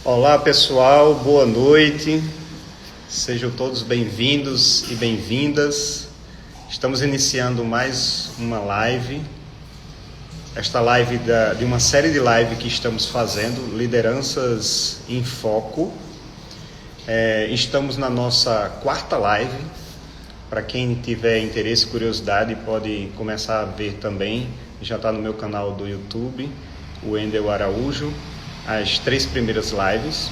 Olá pessoal, boa noite, sejam todos bem-vindos e bem-vindas. Estamos iniciando mais uma live, esta live de uma série de lives que estamos fazendo, Lideranças em Foco. Estamos na nossa quarta live. Para quem tiver interesse e curiosidade pode começar a ver também, já está no meu canal do YouTube, o Wendel Araújo, as 3 primeiras lives.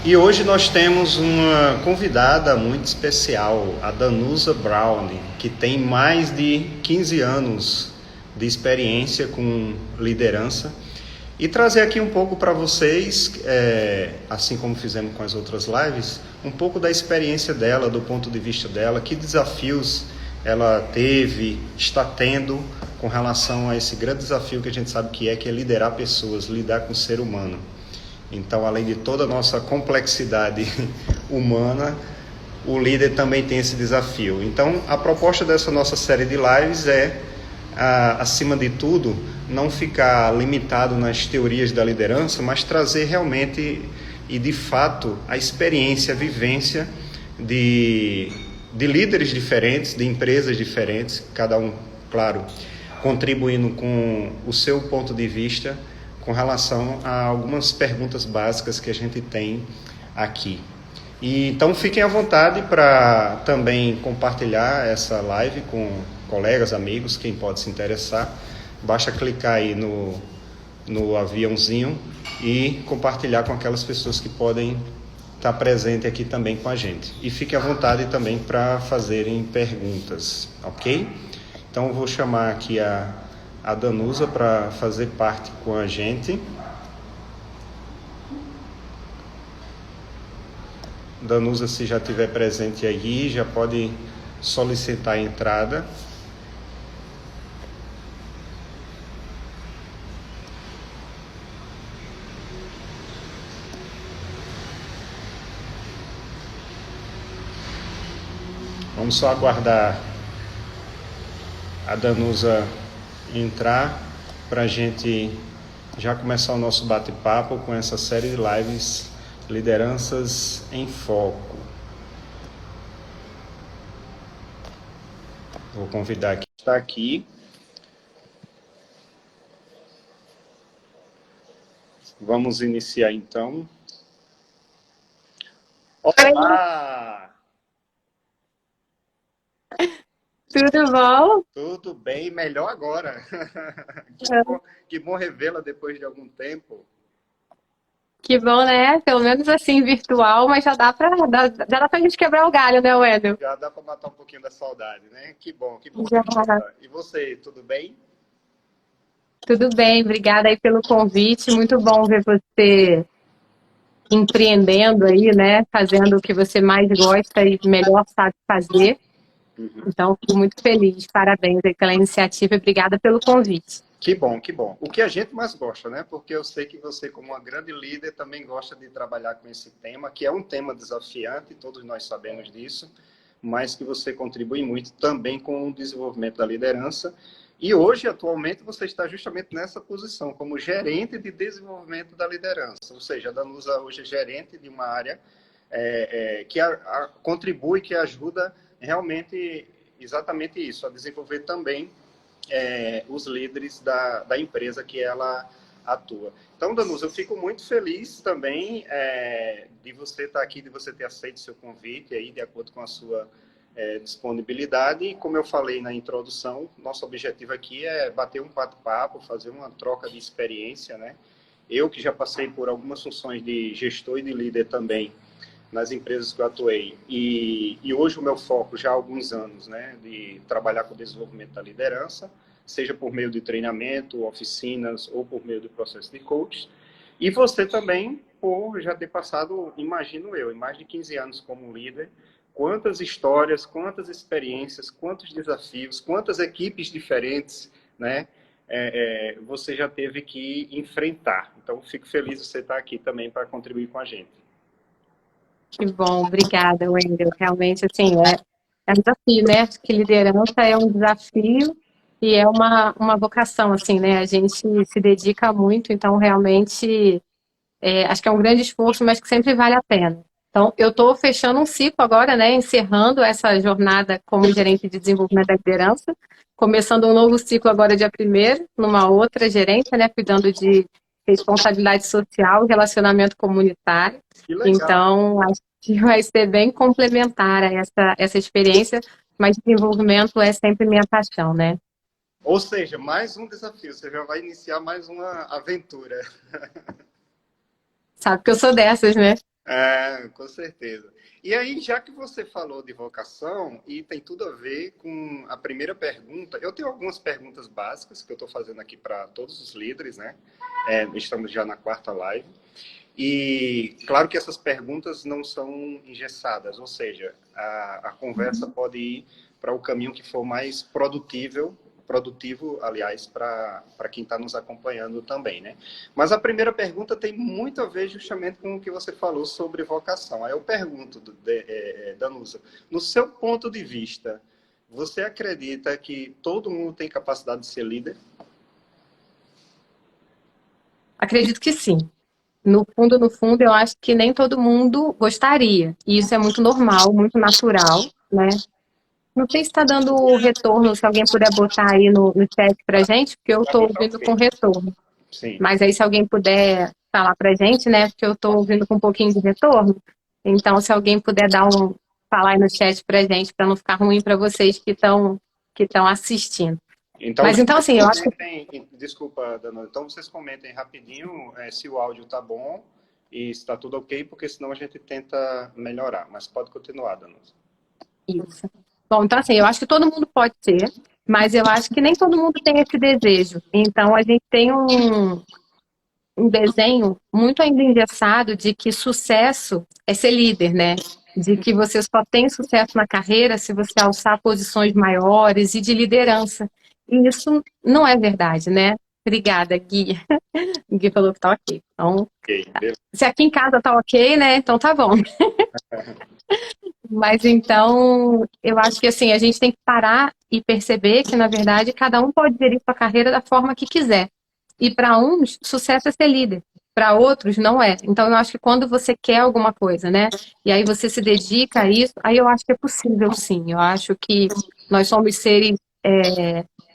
E hoje nós temos uma convidada muito especial, a Danusa Brown, que tem mais de 15 anos de experiência com liderança. E trazer aqui um pouco para vocês, assim como fizemos com as outras lives, um pouco da experiência dela, do ponto de vista dela, que desafios ela teve, está tendo com relação a esse grande desafio que a gente sabe que é liderar pessoas, lidar com o ser humano. Então, além de toda a nossa complexidade humana, o líder também tem esse desafio. Então, a proposta dessa nossa série de lives é, acima de tudo, não ficar limitado nas teorias da liderança, mas trazer realmente e de fato a experiência, a vivência de líderes diferentes, de empresas diferentes, cada um, claro, contribuindo com o seu ponto de vista com relação a algumas perguntas básicas que a gente tem aqui. E, então fiquem à vontade para também compartilhar essa live com colegas, amigos, quem pode se interessar. Basta clicar aí no aviãozinho e compartilhar com aquelas pessoas que podem estar presentes aqui também com a gente. E fiquem à vontade também para fazerem perguntas, ok? Então eu vou chamar aqui a Danusa para fazer parte com a gente. Danusa, se já estiver presente aí, já pode solicitar a entrada. Vamos só aguardar a Danusa entrar para a gente já começar o nosso bate-papo com essa série de lives Lideranças em Foco. Vou convidar quem está aqui. Vamos iniciar então. Olá! Tudo bom? Tudo bem, melhor agora. Que bom revê-la depois de algum tempo. Que bom, né? Pelo menos assim, virtual, mas já dá pra gente quebrar o galho, né, Wendel? Já dá para matar um pouquinho da saudade, né? Que bom Já. revê-la. E você, tudo bem? Tudo bem, obrigada aí pelo convite. Muito bom ver você empreendendo aí, né? Fazendo o que você mais gosta e melhor sabe fazer. Então, fico muito feliz. Parabéns aí pela iniciativa e obrigada pelo convite. Que bom, que bom. O que a gente mais gosta, né? Porque eu sei que você, como uma grande líder, também gosta de trabalhar com esse tema, que é um tema desafiante, todos nós sabemos disso, mas que você contribui muito também com o desenvolvimento da liderança. E hoje, atualmente, você está justamente nessa posição, como gerente de desenvolvimento da liderança. Ou seja, a Danusa hoje é gerente de uma área que contribui, que ajuda realmente exatamente isso, a desenvolver também os líderes da empresa que ela atua. Então, Danusa, eu fico muito feliz também de você estar aqui, de você ter aceito o seu convite aí, de acordo com a sua disponibilidade. E como eu falei na introdução, nosso objetivo aqui é bater um bate-papo, fazer uma troca de experiência, né? Eu que já passei por algumas funções de gestor e de líder também nas empresas que eu atuei. E hoje o meu foco, já há alguns anos, né, de trabalhar com o desenvolvimento da liderança, seja por meio de treinamento, oficinas ou por meio do processo de coach. E você também, por já ter passado, imagino eu, em mais de 15 anos como líder, quantas histórias, quantas experiências, quantos desafios, quantas equipes diferentes, né, você já teve que enfrentar. Então, fico feliz de você estar aqui também para contribuir com a gente. Que bom, obrigada, Wendel. Realmente, assim, é um desafio, né? Acho que liderança é um desafio e é uma vocação, assim, né? A gente se dedica muito, então realmente acho que é um grande esforço, mas que sempre vale a pena. Então, eu estou fechando um ciclo agora, né, encerrando essa jornada como gerente de desenvolvimento da liderança, começando um novo ciclo agora dia 1º, numa outra gerência, né, cuidando de responsabilidade social e relacionamento comunitário. Que legal. Então, acho que vai ser bem complementar a essa experiência, mas desenvolvimento é sempre minha paixão, né? Ou seja, mais um desafio. Você já vai iniciar mais uma aventura. Sabe que eu sou dessas, né? É, com certeza. E aí, já que você falou de vocação, e tem tudo a ver com a primeira pergunta, eu tenho algumas perguntas básicas que eu estou fazendo aqui para todos os líderes, né? Estamos já na 4ª live. E claro que essas perguntas não são engessadas, ou seja, a conversa pode ir para o caminho que for mais produtivo, aliás, para quem está nos acompanhando também, né? Mas a primeira pergunta tem muito a ver justamente com o que você falou sobre vocação. Aí eu pergunto, Danusa, no seu ponto de vista, você acredita que todo mundo tem capacidade de ser líder? Acredito que sim. No fundo, eu acho que nem todo mundo gostaria. E isso é muito normal, muito natural, né? Não sei se está dando retorno, se alguém puder botar aí no chat pra gente, porque eu Para estou mim tá ouvindo ok. com retorno. Sim. Mas aí se alguém puder falar pra gente, né? Porque eu estou ouvindo com um pouquinho de retorno. Então, se alguém puder falar aí no chat pra gente, para não ficar ruim para vocês que estão assistindo. Então, Mas então, vocês assim, eu acho que comentem, desculpa, Dana, então vocês comentem rapidinho se o áudio tá bom e se está tudo ok, porque senão a gente tenta melhorar. Mas pode continuar, Dana. isso. Bom, então assim, eu acho que todo mundo pode ser, mas eu acho que nem todo mundo tem esse desejo. Então, a gente tem um desenho muito ainda engessado de que sucesso é ser líder, né? De que você só tem sucesso na carreira se você alçar posições maiores e de liderança. E isso não é verdade, né? Obrigada, Gui. O Gui falou que tá ok. Então, Ok, beleza. se aqui em casa tá ok, né? Então tá bom. Mas então, eu acho que assim, a gente tem que parar e perceber que, na verdade, cada um pode gerir sua carreira da forma que quiser. E para uns, sucesso é ser líder. Para outros, não é. Então, eu acho que quando você quer alguma coisa, né? E aí você se dedica a isso, aí eu acho que é possível, sim. Eu acho que nós somos seres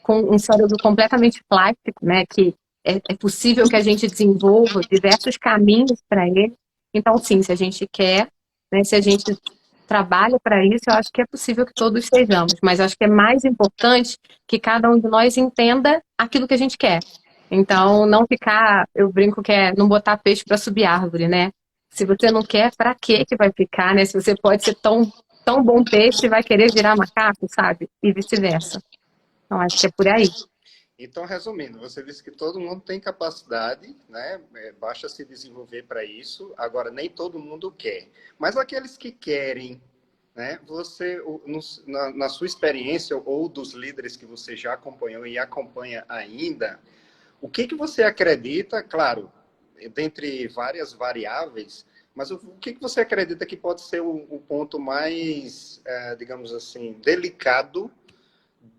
com um cérebro completamente plástico, né? Que é possível que a gente desenvolva diversos caminhos para ele. Então, sim, se a gente quer, né? Se a gente trabalha para isso, eu acho que é possível que todos sejamos, mas acho que é mais importante que cada um de nós entenda aquilo que a gente quer. Então, não ficar, eu brinco que é não botar peixe para subir árvore, né? Se você não quer, para que vai ficar, né? Se você pode ser tão bom peixe e vai querer virar macaco, sabe? E vice-versa. Então, acho que é por aí. Então, resumindo, você disse que todo mundo tem capacidade, né? Basta se desenvolver para isso. Agora, nem todo mundo quer. Mas aqueles que querem, né? Você, na sua experiência ou dos líderes que você já acompanhou e acompanha ainda, o que você acredita, claro, dentre várias variáveis, mas o que você acredita que pode ser o ponto mais, digamos assim, delicado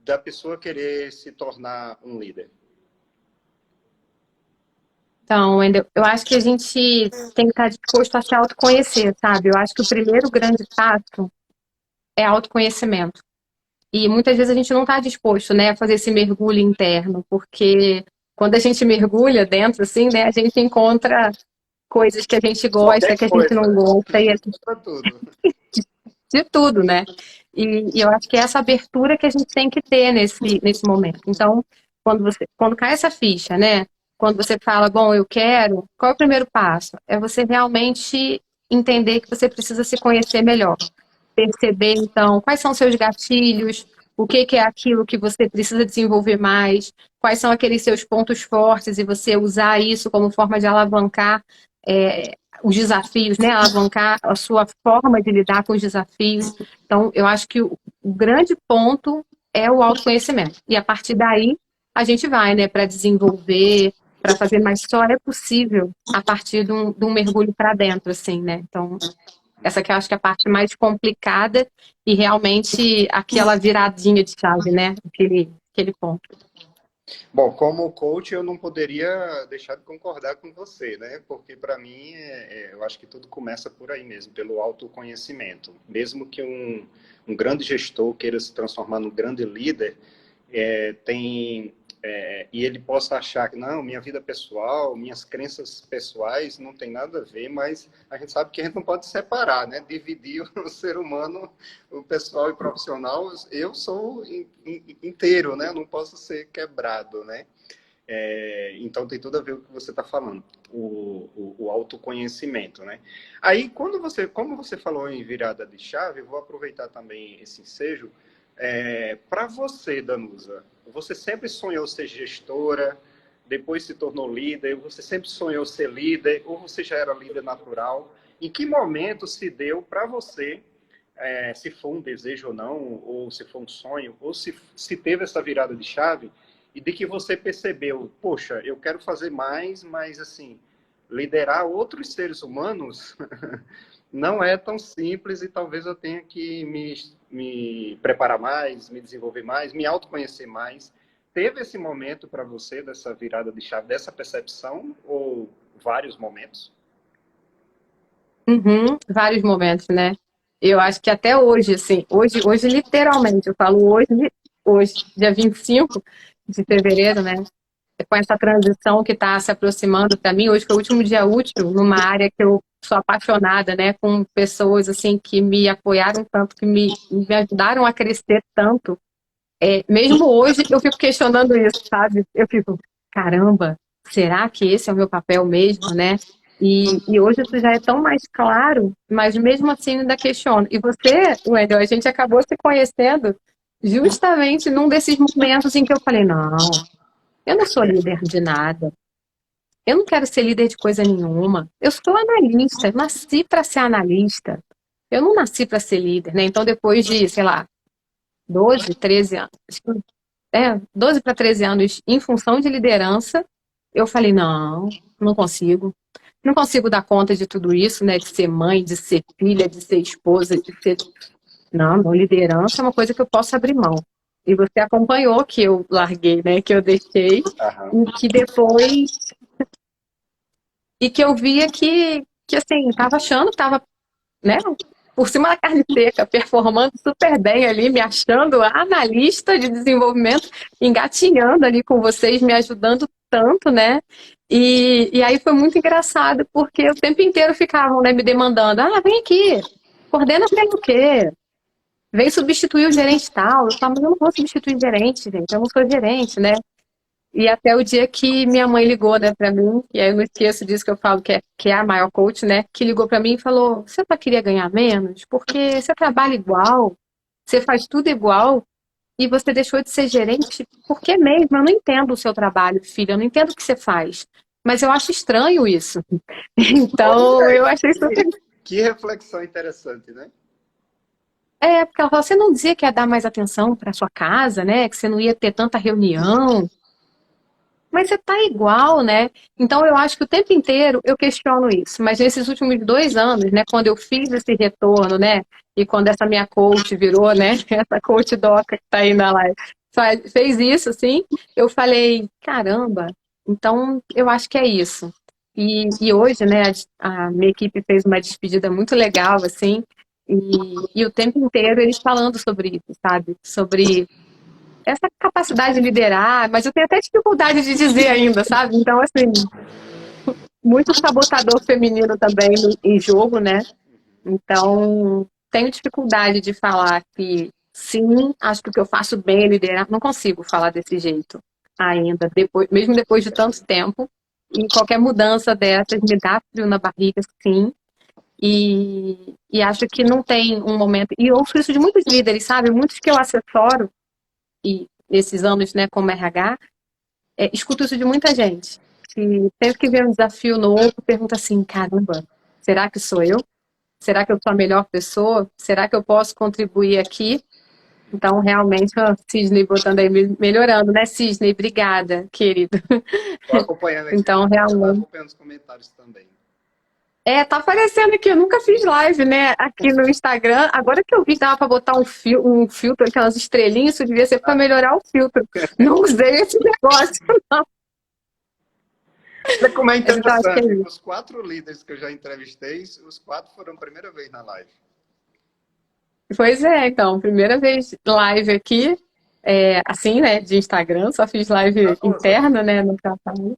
da pessoa querer se tornar um líder? Então, Wendel, eu acho que a gente tem que estar disposto a se autoconhecer, sabe? Eu acho que o primeiro grande passo é autoconhecimento. E muitas vezes a gente não está disposto, né, a fazer esse mergulho interno, porque quando a gente mergulha dentro, assim, né, a gente encontra coisas que a gente gosta, Qualquer que a gente não coisa, gosta, e para tudo. de tudo, né? E eu acho que é essa abertura que a gente tem que ter nesse momento. Então, quando cai essa ficha, né? Quando você fala, bom, eu quero, qual é o primeiro passo? É você realmente entender que você precisa se conhecer melhor. Perceber, então, quais são seus gatilhos, o que é aquilo que você precisa desenvolver mais, quais são aqueles seus pontos fortes e você usar isso como forma de alavancar os desafios, né? Alavancar a sua forma de lidar com os desafios. Então, eu acho que o grande ponto é o autoconhecimento. E a partir daí, a gente vai, né, para desenvolver, para fazer, mas só é possível a partir de um mergulho para dentro, assim, né? Então, essa que eu acho que é a parte mais complicada e realmente aquela viradinha de chave, né? Aquele ponto. Bom, como coach, eu não poderia deixar de concordar com você, né? Porque para mim, eu acho que tudo começa por aí mesmo, pelo autoconhecimento. Mesmo que um grande gestor queira se transformar num grande líder, e ele possa achar que não, minha vida pessoal, minhas crenças pessoais não tem nada a ver, mas a gente sabe que a gente não pode separar, né? Dividir o ser humano, o pessoal e o profissional, eu sou inteiro, né? Eu não posso ser quebrado, né? Então tem tudo a ver com o que você está falando, o autoconhecimento, né? Aí, como você falou em virada de chave, eu vou aproveitar também esse ensejo. Para você, Danusa, você sempre sonhou ser gestora, depois se tornou líder, você sempre sonhou ser líder, ou você já era líder natural? Em que momento se deu para você, se for um desejo ou não, ou se for um sonho, ou se teve essa virada de chave, e de que você percebeu, poxa, eu quero fazer mais, mas assim, liderar outros seres humanos não é tão simples e talvez eu tenha que me preparar mais, me desenvolver mais, me autoconhecer mais. Teve esse momento para você, dessa virada de chave, dessa percepção, ou vários momentos? Uhum, vários momentos, né? Eu acho que até hoje, assim, hoje literalmente, eu falo hoje, dia 25 de fevereiro, né? Com essa transição que está se aproximando para mim, hoje foi o último dia útil numa área que eu sou apaixonada, né? Com pessoas, assim, que me apoiaram tanto, que me ajudaram a crescer tanto. Mesmo hoje, eu fico questionando isso, sabe? Eu fico, caramba, será que esse é o meu papel mesmo, né? E hoje isso já é tão mais claro, mas mesmo assim ainda questiono. E você, Wendel, a gente acabou se conhecendo justamente num desses momentos em que eu falei, não, eu não sou líder de nada, eu não quero ser líder de coisa nenhuma, eu sou analista, eu nasci para ser analista, eu não nasci para ser líder, né? Então depois de, sei lá, 12, 13 anos, 12 para 13 anos em função de liderança, eu falei, não, não consigo. Não consigo dar conta de tudo isso, né? De ser mãe, de ser filha, de ser esposa, de ser. Não, não, liderança é uma coisa que eu posso abrir mão. E você acompanhou que eu larguei, né? Que eu deixei, Aham. e que depois. E que eu via que assim, estava achando que estava, né? Por cima da carne seca, performando super bem ali, me achando a analista de desenvolvimento, engatinhando ali com vocês, me ajudando tanto, né? E aí foi muito engraçado, porque o tempo inteiro ficavam, né, me demandando, vem aqui, coordena sei o quê, vem substituir o gerente tal. Eu falo, mas eu não vou substituir o gerente, gente, eu não sou gerente, né? E até o dia que minha mãe ligou, né, pra mim, e aí eu não esqueço disso que eu falo que é a maior coach, né, que ligou pra mim e falou, você só queria ganhar menos? Porque você trabalha igual, você faz tudo igual, e você deixou de ser gerente, por que mesmo? Eu não entendo o seu trabalho, filha, eu não entendo o que você faz. Mas eu acho estranho isso. Então, Olha, eu achei super. que reflexão interessante, né? Porque ela falou, você não dizia que ia dar mais atenção para sua casa, né? Que você não ia ter tanta reunião. Mas você tá igual, né? Então eu acho que o tempo inteiro eu questiono isso. Mas nesses últimos 2 anos, né, quando eu fiz esse retorno, né, e quando essa minha coach virou, né, essa coach doca que tá aí na live, fez isso, assim, eu falei, caramba, então eu acho que é isso. E hoje, né, a minha equipe fez uma despedida muito legal, assim, e o tempo inteiro eles falando sobre isso, sabe? Sobre essa capacidade de liderar, mas eu tenho até dificuldade de dizer ainda, sabe? Então, assim, muito sabotador feminino também em jogo, né? Então, tenho dificuldade de falar que sim, acho que o que eu faço bem é liderar. Não consigo falar desse jeito ainda, mesmo depois de tanto tempo. E qualquer mudança dessas me dá frio na barriga, sim. E acho que não tem um momento. E ouço isso de muitos líderes, sabe? Muitos que eu assessoro, e esses anos, né, como RH, escuto isso de muita gente. Que sempre que vê um desafio novo, pergunta assim, caramba, será que sou eu? Será que eu sou a melhor pessoa? Será que eu posso contribuir aqui? Então, realmente, ó, Cisney botando aí, melhorando, né, Cisney? Obrigada, querido. Estou acompanhando aqui, Então, estou realmente, acompanhando os comentários também. Tá aparecendo aqui, eu nunca fiz live, né, aqui no Instagram. Agora que eu vi que dava para botar um filtro, aquelas estrelinhas, isso devia ser para melhorar o filtro. Não usei esse negócio, não. Olha como é Mas então acho que é interessante, isso. os 4 líderes que eu já entrevistei, os 4 foram a primeira vez na live. Pois é, então, primeira vez live aqui, assim, né, de Instagram, só fiz live Rosa, interna, né, no trabalho.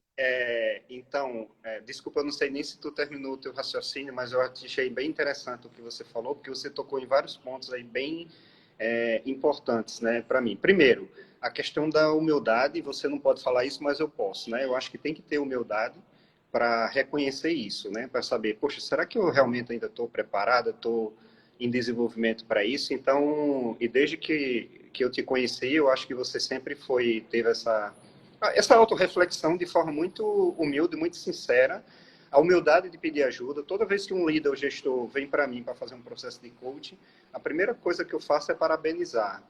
então, desculpa, eu não sei nem se tu terminou o teu raciocínio, mas eu achei bem interessante o que você falou, porque você tocou em vários pontos aí bem importantes, né, para mim. Primeiro, a questão da humildade, você não pode falar isso, mas eu posso, né? Eu acho que tem que ter humildade para reconhecer isso, né? Para saber, poxa, será que eu realmente ainda estou preparado, estou em desenvolvimento para isso? Então, e desde que eu te conheci, eu acho que você sempre teve essa autorreflexão de forma muito humilde, muito sincera, a humildade de pedir ajuda. Toda vez que um líder ou gestor vem para mim para fazer um processo de coaching, a primeira coisa que eu faço é parabenizar.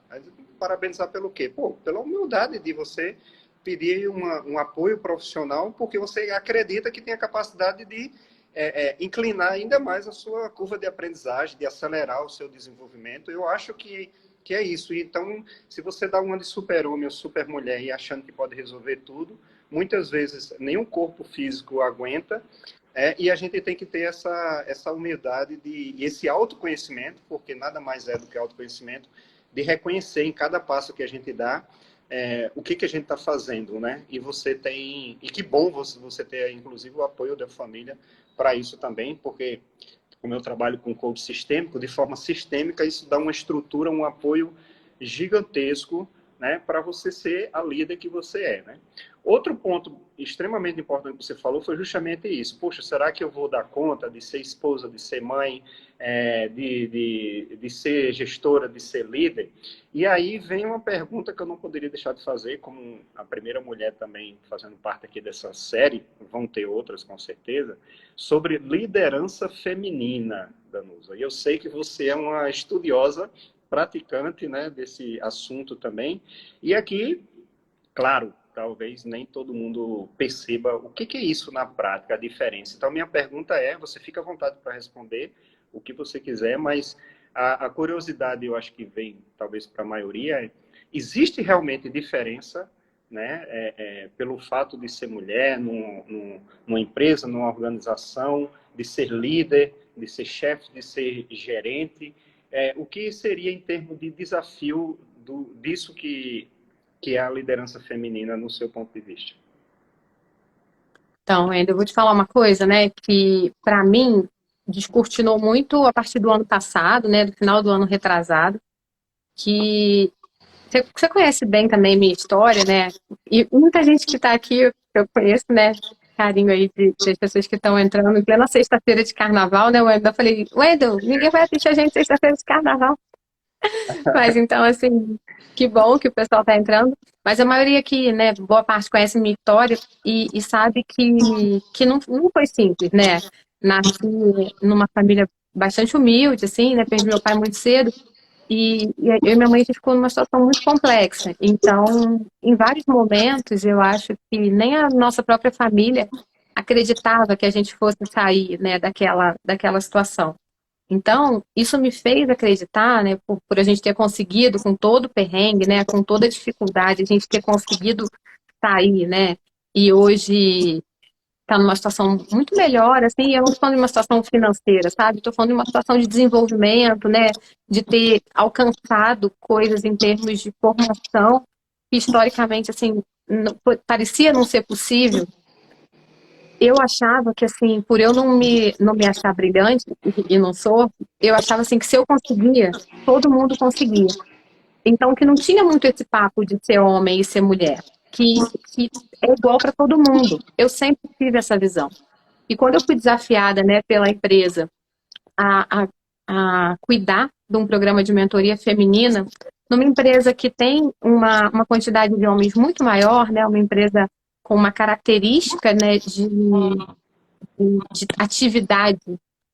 Parabenizar pelo quê? Pô, pela humildade de você pedir um apoio profissional, porque você acredita que tem a capacidade de inclinar ainda mais a sua curva de aprendizagem, de acelerar o seu desenvolvimento. Eu acho que é isso. Então, se você dá uma de super-homem ou super-mulher e achando que pode resolver tudo, muitas vezes nenhum corpo físico aguenta, e a gente tem que ter essa humildade e esse autoconhecimento, porque nada mais é do que autoconhecimento, de reconhecer em cada passo que a gente dá o que a gente está fazendo, né? E que bom você ter, inclusive, o apoio da família para isso também, porque como eu trabalho com coach sistêmico, de forma sistêmica, isso dá uma estrutura, um apoio gigantesco, né, para você ser a líder que você é, né? Outro ponto extremamente importante que você falou foi justamente isso. Poxa, será que eu vou dar conta de ser esposa, de ser mãe, de ser gestora, de ser líder? E aí vem uma pergunta que eu não poderia deixar de fazer, como a primeira mulher também fazendo parte aqui dessa série, vão ter outras com certeza, sobre liderança feminina, Danusa. E eu sei que você é uma estudiosa, praticante, né, desse assunto também. E aqui, claro, talvez nem todo mundo perceba o que é isso na prática, a diferença. Então, minha pergunta você fica à vontade para responder o que você quiser, mas a curiosidade, eu acho que vem, talvez, para a maioria, existe realmente diferença, né, pelo fato de ser mulher numa empresa, numa organização, de ser líder, de ser chefe, de ser gerente, o que seria em termos de desafio disso que é a liderança feminina no seu ponto de vista? Então, ainda vou te falar uma coisa, né, que para mim descortinou muito a partir do ano passado, né, do final do ano retrasado, que você conhece bem também minha história, né, e muita gente que está aqui, eu conheço, né, carinho aí das pessoas que estão entrando em plena sexta-feira de carnaval, né, Wendel? Eu falei, Wendel, ninguém vai assistir a gente sexta-feira de carnaval. Mas então, assim, que bom que o pessoal está entrando. Mas a maioria aqui, né, boa parte conhece minha história e sabe que não foi simples, né? Nasci numa família bastante humilde, assim, né? Perdi meu pai muito cedo e eu e minha mãe a gente ficou numa situação muito complexa. Então, em vários momentos, eu acho que nem a nossa própria família acreditava que a gente fosse sair, né, daquela situação. Então, isso me fez acreditar, né, por a gente ter conseguido, com todo o perrengue, né, com toda a dificuldade, a gente ter conseguido sair, né, e hoje está numa situação muito melhor, assim, e eu não estou falando de uma situação financeira, sabe? Estou falando de uma situação de desenvolvimento, né, de ter alcançado coisas em termos de formação que historicamente, assim, parecia não ser possível. Eu achava que, assim, por eu não me achar brilhante, e não sou, eu achava, assim, que se eu conseguia, todo mundo conseguia. Então, que não tinha muito esse papo de ser homem e ser mulher, que é igual para todo mundo. Eu sempre tive essa visão. E quando eu fui desafiada, né, pela empresa a, a, a cuidar de um programa de mentoria feminina, numa empresa que tem uma quantidade de homens muito maior, né, uma empresa com uma característica, né, de atividade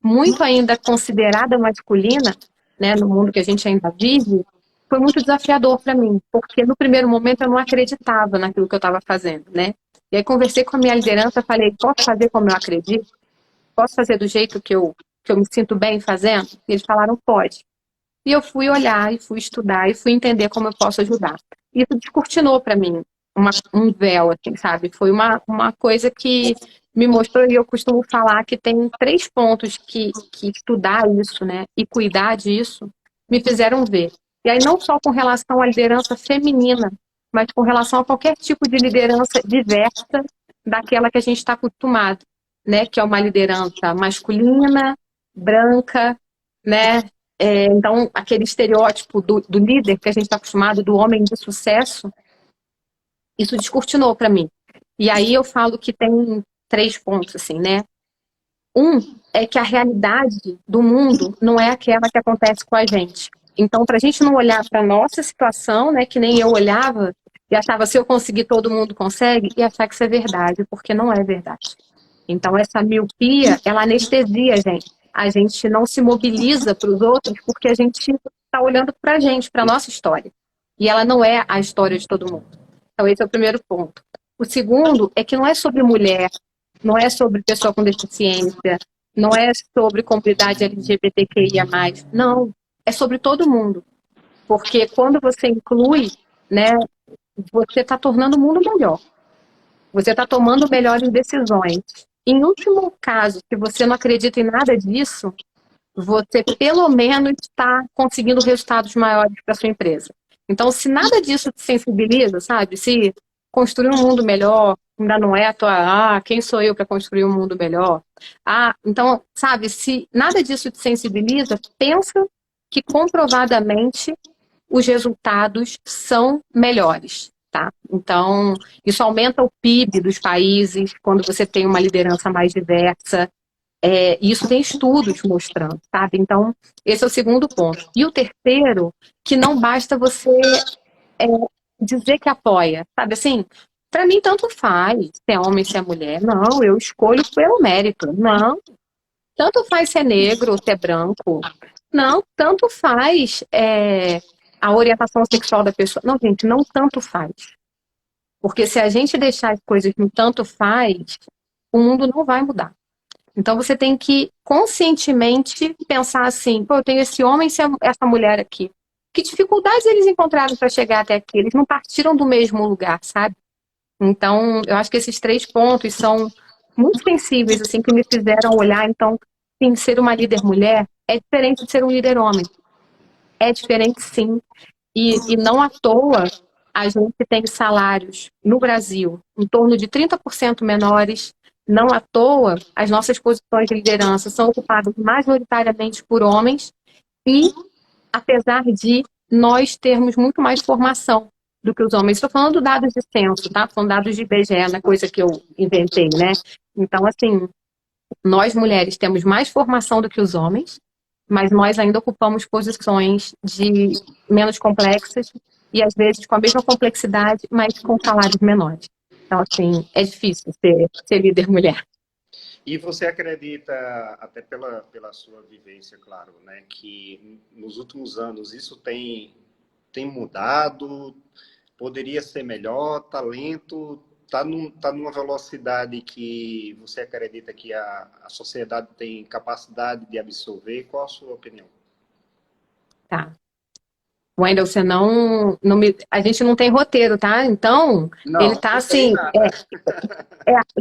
muito ainda considerada masculina, né, no mundo que a gente ainda vive, foi muito desafiador para mim, porque no primeiro momento eu não acreditava naquilo que eu estava fazendo, né? E aí conversei com a minha liderança, falei, posso fazer como eu acredito? posso fazer do jeito que eu me sinto bem fazendo? E eles falaram, pode. E eu fui olhar, e fui estudar, e fui entender como eu posso ajudar. Isso descortinou para mim um véu, assim, sabe? Foi uma coisa que me mostrou, e eu costumo falar que tem 3 pontos que estudar isso, né, e cuidar disso, me fizeram ver. E aí não só com relação à liderança feminina, mas com relação a qualquer tipo de liderança diversa daquela que a gente está acostumado, né, que é uma liderança masculina, branca, né, então, aquele estereótipo do líder que a gente está acostumado, do homem de sucesso, isso descortinou para mim. E aí eu falo que tem 3 pontos, assim, né? Um é que a realidade do mundo não é aquela que acontece com a gente. Então, para a gente não olhar para a nossa situação, né, que nem eu olhava e achava, se eu conseguir, todo mundo consegue, e achar que isso é verdade, porque não é verdade. Então, essa miopia, ela anestesia a gente. A gente não se mobiliza para os outros porque a gente está olhando para a gente, para a nossa história. E ela não é a história de todo mundo. Então, esse é o primeiro ponto. O segundo é que não é sobre mulher, não é sobre pessoa com deficiência, não é sobre comunidade LGBTQIA+. Não, é sobre todo mundo. Porque quando você inclui, né, você está tornando o mundo melhor. Você está tomando melhores decisões. Em último caso, se você não acredita em nada disso, você pelo menos está conseguindo resultados maiores para sua empresa. Então, se nada disso te sensibiliza, sabe? Se construir um mundo melhor ainda não é a tua, quem sou eu para construir um mundo melhor? Então, sabe, se nada disso te sensibiliza, pensa que comprovadamente os resultados são melhores, tá? Então, isso aumenta o PIB dos países quando você tem uma liderança mais diversa. Isso tem estudos mostrando, sabe? Então, esse é o segundo ponto. E o terceiro, que não basta você é, dizer que apoia, sabe assim? Para mim, tanto faz se é homem, se é mulher. Não, eu escolho pelo mérito. Não, tanto faz se é negro ou se é branco. Não, tanto faz a orientação sexual da pessoa. Não, gente, não tanto faz. Porque se a gente deixar as coisas no tanto faz, o mundo não vai mudar. Então você tem que conscientemente pensar assim, pô, eu tenho esse homem e essa mulher aqui. Que dificuldades eles encontraram para chegar até aqui? Eles não partiram do mesmo lugar, sabe? Então, eu acho que esses 3 pontos são muito sensíveis, assim, que me fizeram olhar. Então, sim, ser uma líder mulher é diferente de ser um líder homem. É diferente, sim. E não à toa a gente tem salários no Brasil em torno de 30% menores. Não à toa as nossas posições de liderança são ocupadas majoritariamente por homens e, apesar de nós termos muito mais formação do que os homens. Estou falando dados de censo, tá? São dados de IBGE, não é coisa que eu inventei, né? Então, assim, nós mulheres temos mais formação do que os homens, mas nós ainda ocupamos posições de menos complexas e, às vezes, com a mesma complexidade, mas com salários menores. Então, assim, é difícil ser líder mulher. E você acredita, até pela sua vivência, claro, né, que nos últimos anos isso tem mudado? Poderia ser melhor? Talento tá numa velocidade que você acredita que a sociedade tem capacidade de absorver? Qual a sua opinião? Tá. Wendel, você não me. A gente não tem roteiro, tá? Então, ele Não, tá não tem assim, nada.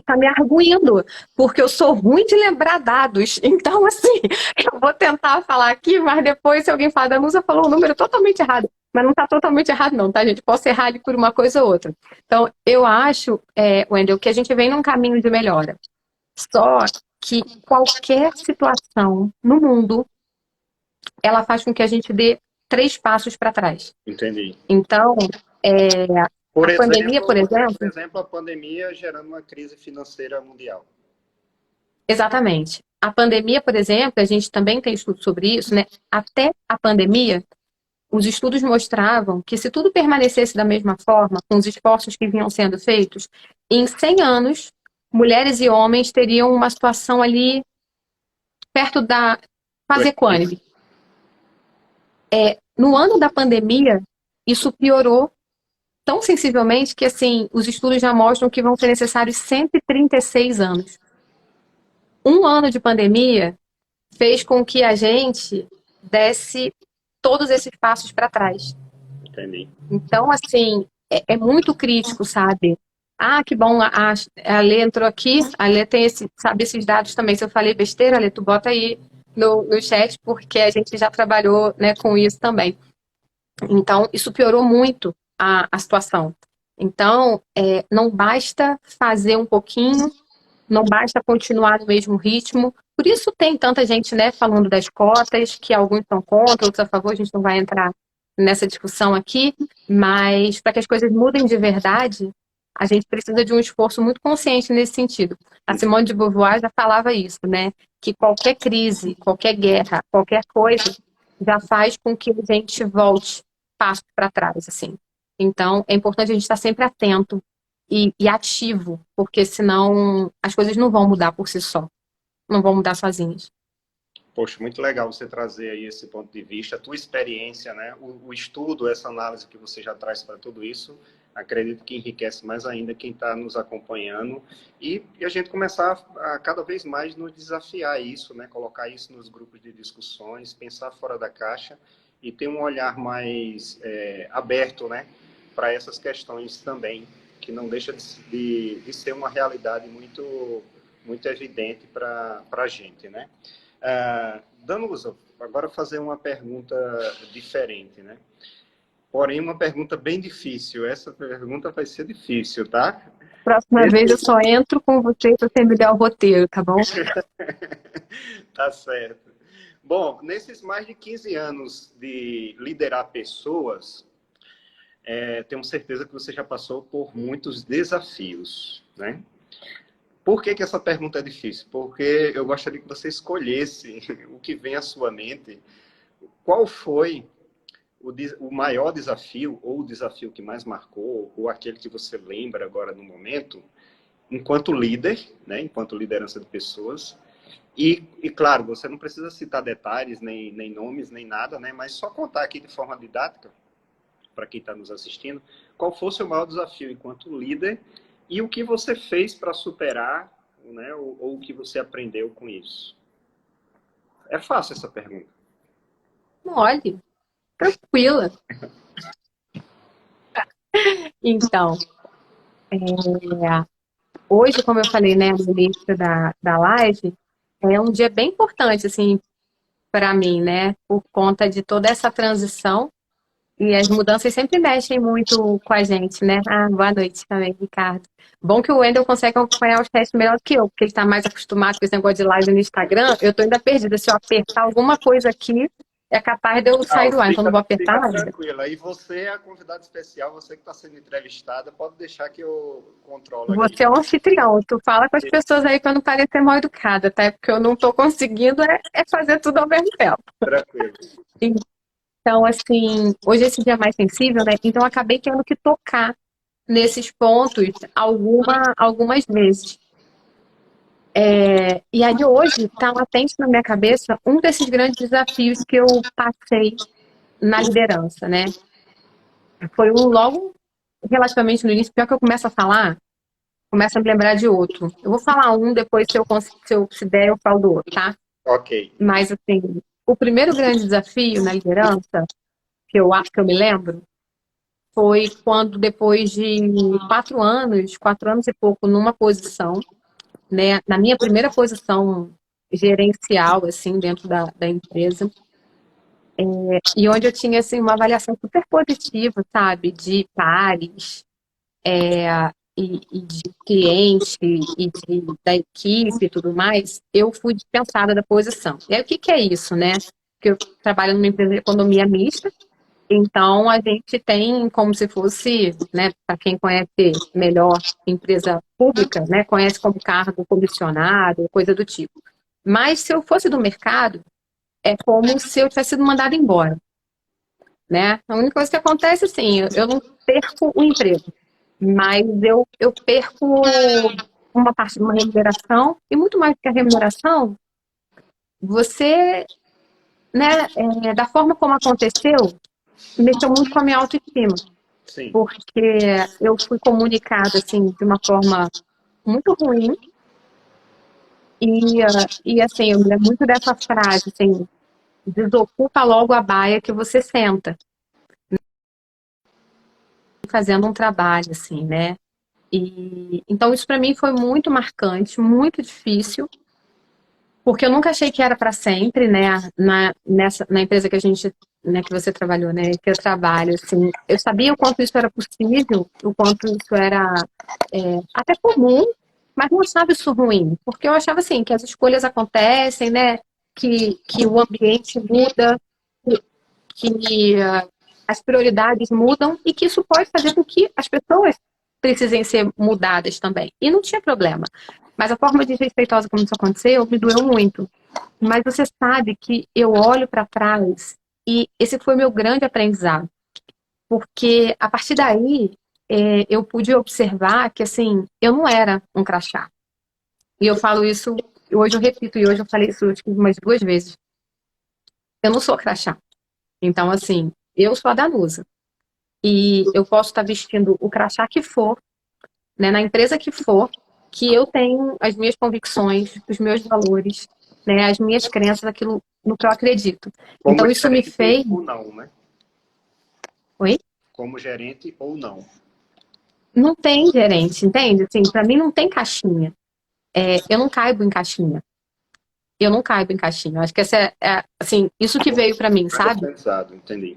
tá me arguindo, porque eu sou ruim de lembrar dados. Então, assim, eu vou tentar falar aqui, mas depois, se alguém falar, a Danusa falou um número totalmente errado. Mas não tá totalmente errado, não, tá, gente? Posso errar ali por uma coisa ou outra. Então, eu acho, Wendel, que a gente vem num caminho de melhora. Só que qualquer situação no mundo, ela faz com que a gente dê 3 passos para trás. Entendi. Então, Por a pandemia, por exemplo, exemplo, a pandemia gerando uma crise financeira mundial. exatamente. A pandemia, por exemplo, a gente também tem estudos sobre isso, né? Até a pandemia, os estudos mostravam que se tudo permanecesse da mesma forma, com os esforços que vinham sendo feitos, em 100 anos, mulheres e homens teriam uma situação ali perto da quase equânime. No ano da pandemia, isso piorou tão sensivelmente que, assim, os estudos já mostram que vão ser necessários 136 anos. Um ano de pandemia fez com que a gente desse todos esses passos para trás. Entendi. Então, assim, é muito crítico, sabe? Ah, que bom, a Lê entrou aqui, a Lê tem sabe esses dados também. Se eu falei besteira, Lê, tu bota aí no chat, porque a gente já trabalhou, né, com isso também. Então, isso piorou muito a situação. Então, não basta fazer um pouquinho, não basta continuar no mesmo ritmo. Por isso tem tanta gente, né, falando das cotas, que alguns são contra, outros a favor, a gente não vai entrar nessa discussão aqui, mas para que as coisas mudem de verdade, a gente precisa de um esforço muito consciente nesse sentido. A Simone de Beauvoir já falava isso, né, que qualquer crise, qualquer guerra, qualquer coisa já faz com que a gente volte passo para trás, assim. Então, é importante a gente estar sempre atento e ativo, porque senão as coisas não vão mudar por si só, não vão mudar sozinhas. Poxa, muito legal você trazer aí esse ponto de vista, a tua experiência, né? O estudo, essa análise que você já traz para tudo isso, acredito que enriquece mais ainda quem está nos acompanhando e a gente começar a cada vez mais nos desafiar isso, né? Colocar isso nos grupos de discussões, pensar fora da caixa e ter um olhar mais aberto, né? Para essas questões também, que não deixa de ser uma realidade muito evidente para a gente, né? Danusa, agora fazer uma pergunta diferente, né? Porém, uma pergunta bem difícil. Essa pergunta vai ser difícil, tá? Próxima vez eu só entro com você para você me dar o roteiro, tá bom? Tá certo. Bom, nesses mais de 15 anos de liderar pessoas, tenho certeza que você já passou por muitos desafios, né? Por que essa pergunta é difícil? Porque eu gostaria que você escolhesse o que vem à sua mente. Qual foi o maior desafio, ou o desafio que mais marcou, ou aquele que você lembra agora no momento, enquanto líder, né, enquanto liderança de pessoas? E claro, você não precisa citar detalhes, nem nomes, nem nada, né, mas só contar aqui de forma didática, para quem está nos assistindo, qual foi o seu maior desafio enquanto líder e o que você fez para superar, né, ou o que você aprendeu com isso. É fácil essa pergunta. Olhe, tranquila. Então, hoje, como eu falei, né, no início da live, é um dia bem importante, assim, para mim, né, por conta de toda essa transição. E as mudanças sempre mexem muito com a gente, né? Ah, boa noite também, Ricardo. Bom que o Wendel consegue acompanhar os testes melhor que eu, porque ele está mais acostumado com esse negócio de live no Instagram. Eu estou ainda perdida. Se eu apertar alguma coisa aqui, é capaz de eu sair do ar. Então não vou apertar fica nada. tranquila. E você é a convidada especial, você que está sendo entrevistada, pode deixar que eu controlo aqui. Você é um anfitrião. Tu fala com as pessoas aí para não parecer mal educada, tá? Porque eu não estou conseguindo fazer tudo ao mesmo tempo. Tranquilo. Então, assim, hoje esse dia é mais sensível, né? Então, eu acabei tendo que tocar nesses pontos algumas vezes. E aí hoje está latente na minha cabeça um desses grandes desafios que eu passei na liderança, né? Foi um logo relativamente no início, pior que eu começo a falar, começo a me lembrar de outro. Eu vou falar um, depois se der, eu falo do outro, tá? Ok. Mas assim, o primeiro grande desafio na liderança, que eu me lembro, foi quando depois de 4 anos e pouco numa posição, né, na minha primeira posição gerencial, assim, dentro da empresa, e onde eu tinha, assim, uma avaliação super positiva, sabe, de pares, e de cliente, da equipe e tudo mais, eu fui dispensada da posição. E aí, o que que é isso, né? Porque eu trabalho numa empresa de economia mista, então a gente tem como se fosse, né, para quem conhece melhor empresa pública, né, conhece como cargo comissionado, coisa do tipo. Mas se eu fosse do mercado, é como se eu tivesse sido mandada embora, né? A única coisa que acontece, assim, eu não perco o emprego, mas eu perco uma parte de uma remuneração, e muito mais do que a remuneração, você, né, da forma como aconteceu, mexeu muito com a minha autoestima, Sim. porque eu fui comunicada, assim, de uma forma muito ruim, E assim, eu me lembro muito dessa frase, assim, desocupa logo a baia que você senta, fazendo um trabalho, assim, né? E então isso para mim foi muito marcante, muito difícil, porque eu nunca achei que era para sempre, né? Na empresa que a gente, né, que você trabalhou, né, que eu trabalho, assim, eu sabia o quanto isso era possível, o quanto isso era até comum, mas não achava isso ruim, porque eu achava assim que as escolhas acontecem, né? Que o ambiente muda, que as prioridades mudam e que isso pode fazer com que as pessoas precisem ser mudadas também. E não tinha problema. Mas a forma desrespeitosa como isso aconteceu me doeu muito. Mas você sabe que eu olho para trás e esse foi meu grande aprendizado. Porque a partir daí eu pude observar que assim, eu não era um crachá. E eu falo isso, hoje eu repito, e hoje eu falei isso acho que umas 2 vezes. Eu não sou crachá. Então, assim, eu sou a Danusa. E eu posso estar vestindo o crachá que for, né, na empresa que for, que eu tenho as minhas convicções, os meus valores, né, as minhas crenças, aquilo no que eu acredito. Como Então isso me gerente fez. ou não, né? Oi? Como gerente ou não. Não tem gerente, entende? Assim, para mim não tem caixinha. Eu não caibo em caixinha. Eu não caibo em caixinha. Eu acho que essa assim, isso que veio para mim, Grande sabe? aprendizado, entendi.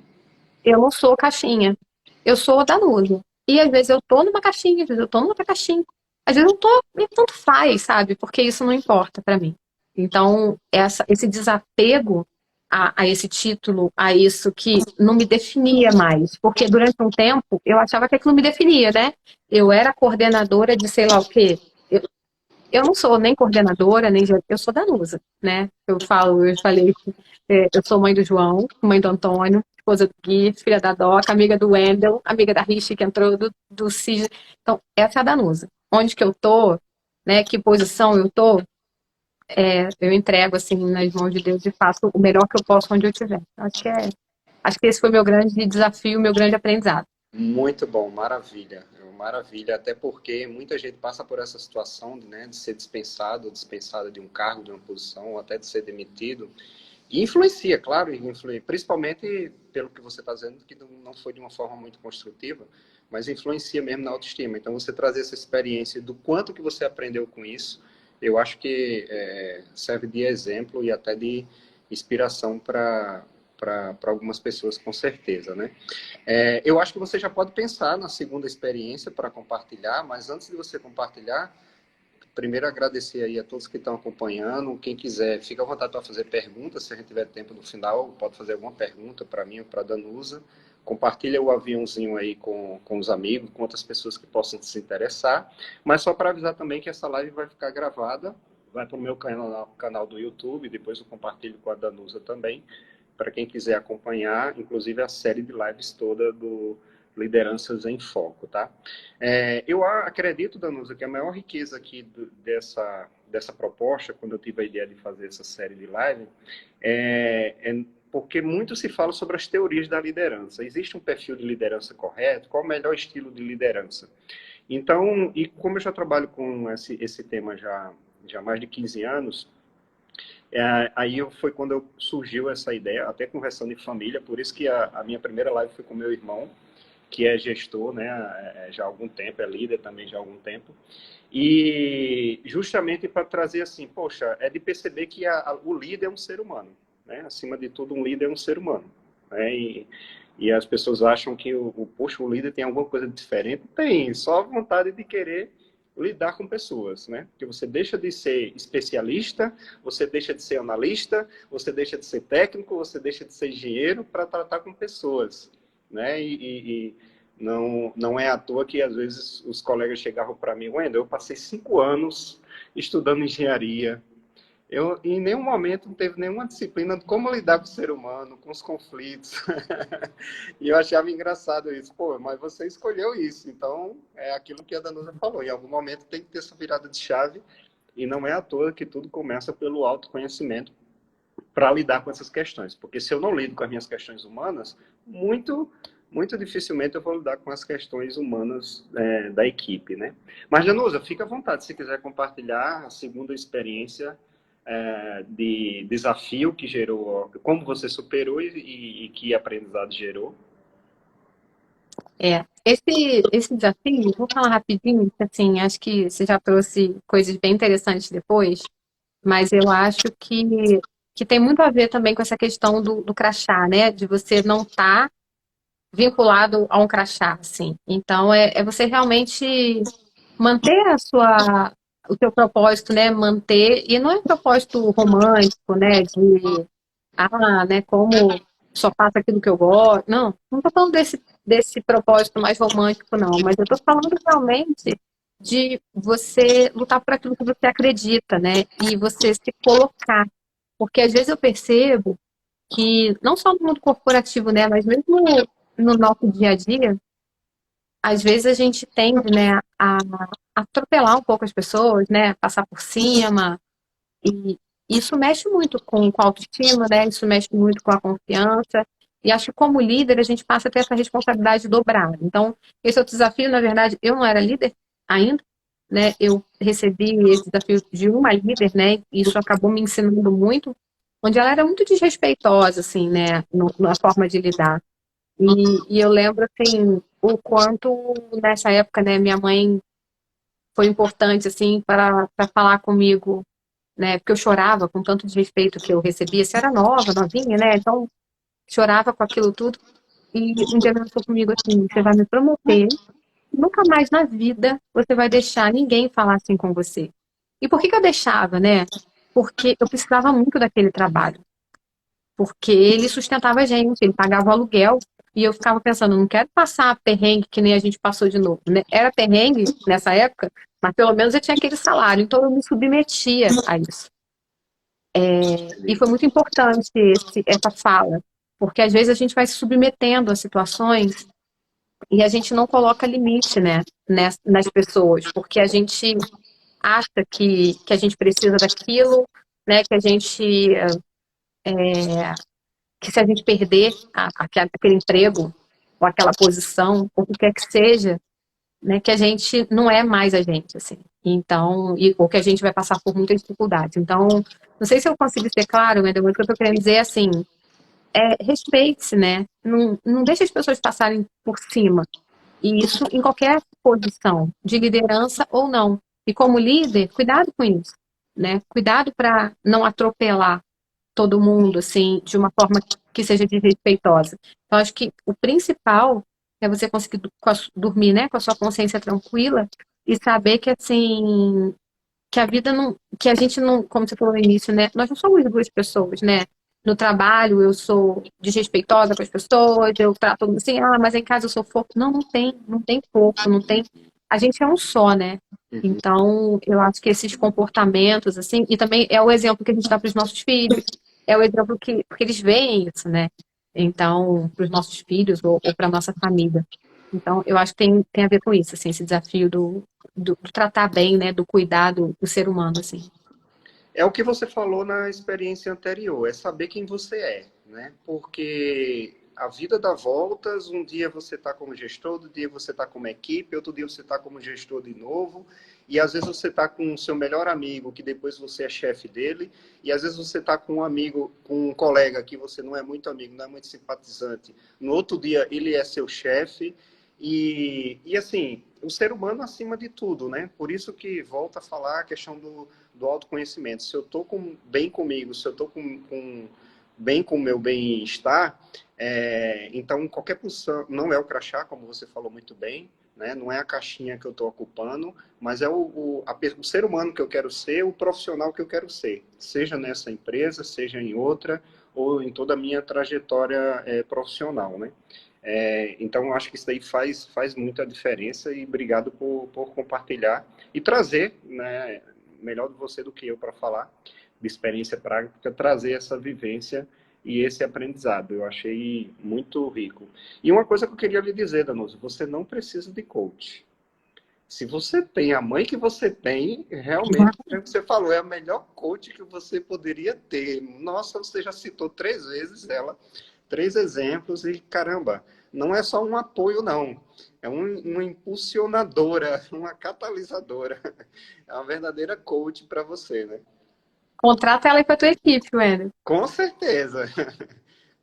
Eu não sou caixinha. Eu sou Danusa. E às vezes eu tô numa caixinha, às vezes eu tô numa outra caixinha. Às vezes eu tô, e tanto faz, sabe? Porque isso não importa pra mim. Então, esse desapego a esse título, a isso que não me definia mais. Porque durante um tempo eu achava que aquilo me definia, né? Eu era coordenadora de sei lá o quê. Eu não sou nem coordenadora, nem eu sou Danusa, né? Eu falei que eu sou mãe do João, mãe do Antônio, esposa do Gui, filha da Doca, amiga do Wendel, amiga da Richie que entrou do Cis. Então, essa é a Danusa. Onde que eu tô, né? Que posição eu tô, eu entrego assim nas mãos de Deus e faço o melhor que eu posso onde eu estiver. Acho que esse foi meu grande desafio, meu grande aprendizado. Muito bom, maravilha. Maravilha, até porque muita gente passa por essa situação, né, de ser dispensado, ou dispensada de um cargo, de uma posição, ou até de ser demitido. E influencia, claro, principalmente pelo que você está dizendo, que não foi de uma forma muito construtiva, mas influencia mesmo na autoestima. Então, você trazer essa experiência do quanto que você aprendeu com isso, eu acho que serve de exemplo e até de inspiração para algumas pessoas, com certeza, né? Eu acho que você já pode pensar na segunda experiência para compartilhar, mas antes de você compartilhar, primeiro agradecer aí a todos que estão acompanhando. Quem quiser, fica à vontade para fazer perguntas, se a gente tiver tempo no final, pode fazer alguma pergunta para mim ou para a Danusa. Compartilha o aviãozinho aí com os amigos, com outras pessoas que possam se interessar. Mas só para avisar também que essa live vai ficar gravada, vai para o meu canal do YouTube, depois eu compartilho com a Danusa também, para quem quiser acompanhar, inclusive a série de lives toda do Lideranças em Foco, tá? Eu acredito, Danusa, que a maior riqueza aqui dessa proposta, quando eu tive a ideia de fazer essa série de live, porque muito se fala sobre as teorias da liderança. Existe um perfil de liderança correto? Qual o melhor estilo de liderança? Então, e como eu já trabalho com esse tema já há mais de 15 anos, aí foi quando surgiu essa ideia, até conversando em família, por isso que a minha primeira live foi com meu irmão, que é gestor, né, já há algum tempo, é líder também já há algum tempo, e justamente para trazer assim, poxa, é de perceber que o líder é um ser humano, né, acima de tudo um líder é um ser humano, né, e as pessoas acham que poxa, o líder tem alguma coisa diferente, tem, só a vontade de querer lidar com pessoas, né? Porque você deixa de ser especialista, você deixa de ser analista, você deixa de ser técnico, você deixa de ser engenheiro para tratar com pessoas, né? E não é à toa que às vezes os colegas chegavam para mim, Wendel, eu passei 5 anos estudando engenharia, eu em nenhum momento não teve nenhuma disciplina de como lidar com o ser humano, com os conflitos. E eu achava engraçado isso. Pô, mas você escolheu isso. Então, é aquilo que a Danusa falou. Em algum momento tem que ter essa virada de chave. E não é à toa que tudo começa pelo autoconhecimento para lidar com essas questões. Porque se eu não lido com as minhas questões humanas, muito muito dificilmente eu vou lidar com as questões humanas da equipe, né? Mas, Danusa, fica à vontade se quiser compartilhar a segunda experiência de desafio que gerou, como você superou e que aprendizado gerou. Esse desafio, vou falar rapidinho, porque assim, acho que você já trouxe coisas bem interessantes depois, mas eu acho que tem muito a ver também com essa questão do crachá, né? De você não estar vinculado a um crachá, assim. Então, é você realmente manter o seu propósito, né? Manter, e não é um propósito romântico, né? Né? Como só faço aquilo que eu gosto. Não estou falando desse propósito mais romântico, não. Mas eu estou falando realmente de você lutar por aquilo que você acredita, né? E você se colocar. Porque às vezes eu percebo que, não só no mundo corporativo, né? Mas mesmo no nosso dia a dia, às vezes a gente tende, né, a atropelar um pouco as pessoas, né? Passar por cima, e isso mexe muito com a autoestima, né? Isso mexe muito com a confiança. E acho que como líder a gente passa a ter essa responsabilidade dobrada. Então, esse é o desafio, na verdade, eu não era líder ainda, né? Eu recebi esse desafio de uma líder, né? E isso acabou me ensinando muito, onde ela era muito desrespeitosa, assim, né? Na forma de lidar. E eu lembro, assim, o quanto nessa época, né? Minha mãe foi importante, assim, para falar comigo, né? Porque eu chorava com tanto desrespeito que eu recebia. Você era nova, novinha, né? Então, chorava com aquilo tudo. E um dia ela falou comigo assim: você vai me promover, nunca mais na vida você vai deixar ninguém falar assim com você. E por que que eu deixava, né? Porque eu precisava muito daquele trabalho. Porque ele sustentava a gente, ele pagava o aluguel. E eu ficava pensando, não quero passar perrengue que nem a gente passou de novo, né? Era perrengue nessa época, mas pelo menos eu tinha aquele salário, então eu me submetia a isso. E foi muito importante essa fala, porque às vezes a gente vai se submetendo a situações e a gente não coloca limite, né, nas pessoas, porque a gente acha que a gente precisa daquilo, né, que se a gente perder aquele emprego ou aquela posição, ou o que quer que seja, né, que a gente não é mais a gente, assim. Então, ou que a gente vai passar por muita dificuldade. Então, não sei se eu consegui ser claro, mas o que eu estou querendo dizer é assim, respeite-se, né? Não deixe as pessoas passarem por cima. E isso em qualquer posição, de liderança ou não. E como líder, cuidado com isso, né? Cuidado para não atropelar todo mundo, assim, de uma forma que seja desrespeitosa. Então, acho que o principal é você conseguir dormir, né, com a sua consciência tranquila e saber que, assim, que a vida não, que a gente não, como você falou no início, né, nós não somos duas pessoas, né? No trabalho eu sou desrespeitosa com as pessoas, eu trato todo mundo assim, mas em casa eu sou fofo. Não tem fofo, não tem. A gente é um só, né? Uhum. Então, eu acho que esses comportamentos, assim, e também é o exemplo que a gente dá para os nossos filhos, é o exemplo porque eles veem isso, né? Então, para os nossos filhos ou para a nossa família. Então, eu acho que tem a ver com isso, assim, esse desafio do tratar bem, né? Do cuidado do ser humano, assim. É o que você falou na experiência anterior, é saber quem você é, né? Porque a vida dá voltas, um dia você está como gestor, outro dia você está como equipe, outro dia você está como gestor de novo, e às vezes você está com o seu melhor amigo, que depois você é chefe dele, e às vezes você está com um amigo, com um colega que você não é muito amigo, não é muito simpatizante. No outro dia ele é seu chefe, e assim, o ser humano acima de tudo, né? Por isso que volta a falar a questão do autoconhecimento. Se eu estou bem comigo, se eu estou bem com o meu bem-estar, então qualquer posição, não é o crachá, como você falou muito bem, né? Não é a caixinha que eu estou ocupando, mas é o ser humano que eu quero ser, o profissional que eu quero ser, seja nessa empresa, seja em outra, ou em toda a minha trajetória profissional, né? Então, acho que isso daí faz muita diferença e obrigado por compartilhar e trazer, né, melhor de você do que eu para falar, de experiência prática, trazer essa vivência e esse aprendizado. Eu achei muito rico. E uma coisa que eu queria lhe dizer, Danuso, você não precisa de coach. Se você tem a mãe que você tem, realmente, como você falou, é a melhor coach que você poderia ter. Nossa, você já citou 3 vezes ela, 3 exemplos e caramba, não é só um apoio, não. É uma impulsionadora, uma catalisadora. É uma verdadeira coach para você, né? Contrata ela aí para tua equipe, Wender. Com certeza,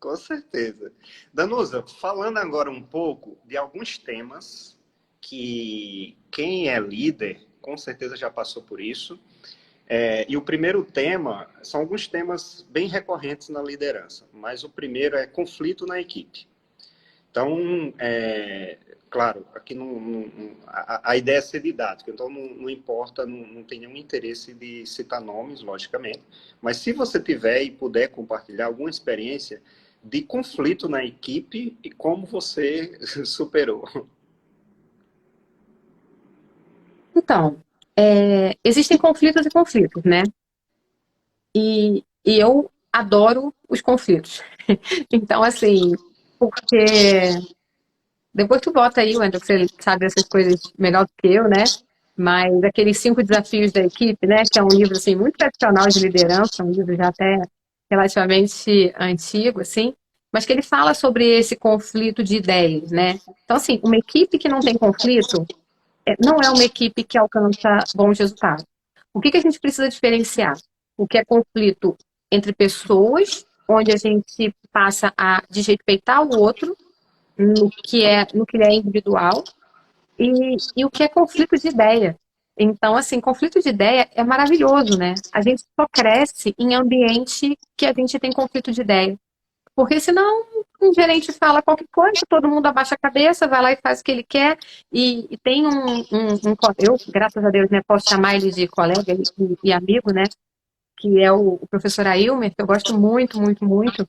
com certeza. Danusa, falando agora um pouco de alguns temas que quem é líder, com certeza já passou por isso. E o primeiro tema, são alguns temas bem recorrentes na liderança, mas o primeiro é conflito na equipe. Então, claro, aqui a ideia é ser didática, então não importa, não tem nenhum interesse de citar nomes, logicamente, mas se você tiver e puder compartilhar alguma experiência de conflito na equipe e como você superou. Então, existem conflitos e conflitos, né? E eu adoro os conflitos. Então, assim, porque depois tu bota aí, Wendel, que você sabe essas coisas melhor do que eu, né? Mas aqueles 5 desafios da equipe, né? Que é um livro, assim, muito tradicional de liderança, um livro já até relativamente antigo, assim, mas que ele fala sobre esse conflito de ideias, né? Então, assim, uma equipe que não tem conflito não é uma equipe que alcança bons resultados. O que a gente precisa diferenciar? O que é conflito entre pessoas, onde a gente passa a desrespeitar o outro, no que é individual, e o que é conflito de ideia. Então, assim, conflito de ideia é maravilhoso, né? A gente só cresce em ambiente que a gente tem conflito de ideia. Porque senão um gerente fala qualquer coisa, todo mundo abaixa a cabeça, vai lá e faz o que ele quer. E tem eu, graças a Deus, né, posso chamar ele de colega e amigo, né? Que é o professor Ailmer, que eu gosto muito, muito, muito,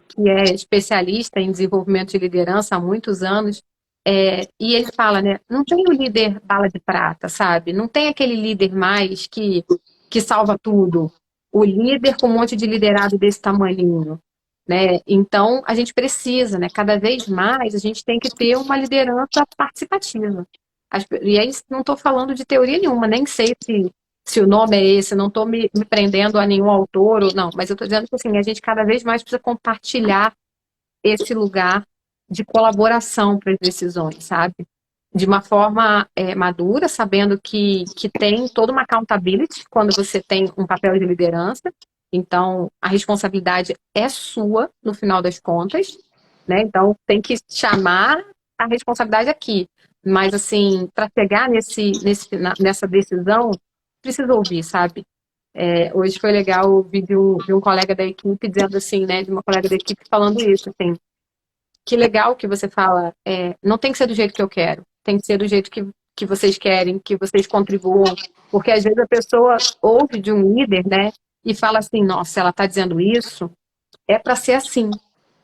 que é especialista em desenvolvimento de liderança há muitos anos. E ele fala, né? Não tem o líder bala de prata, sabe? Não tem aquele líder mais que salva tudo. O líder com um monte de liderado desse tamanhinho, né? Então, a gente precisa, né? Cada vez mais, a gente tem que ter uma liderança participativa. E aí, não estou falando de teoria nenhuma, nem sei se o nome é esse, não estou me prendendo a nenhum autor, ou não, mas eu estou dizendo que assim, a gente cada vez mais precisa compartilhar esse lugar de colaboração para as decisões, sabe? De uma forma madura, sabendo que tem toda uma accountability quando você tem um papel de liderança. Então, a responsabilidade é sua, no final das contas, né? Então, tem que chamar a responsabilidade aqui. Mas, assim, para chegar nessa decisão, precisa ouvir, sabe? Hoje foi legal ouvir de um colega da equipe dizendo assim, né? De uma colega da equipe falando isso, assim, que legal que você fala, não tem que ser do jeito que eu quero, tem que ser do jeito que vocês querem, que vocês contribuam, porque às vezes a pessoa ouve de um líder, né, e fala assim, nossa, ela está dizendo isso, é para ser assim.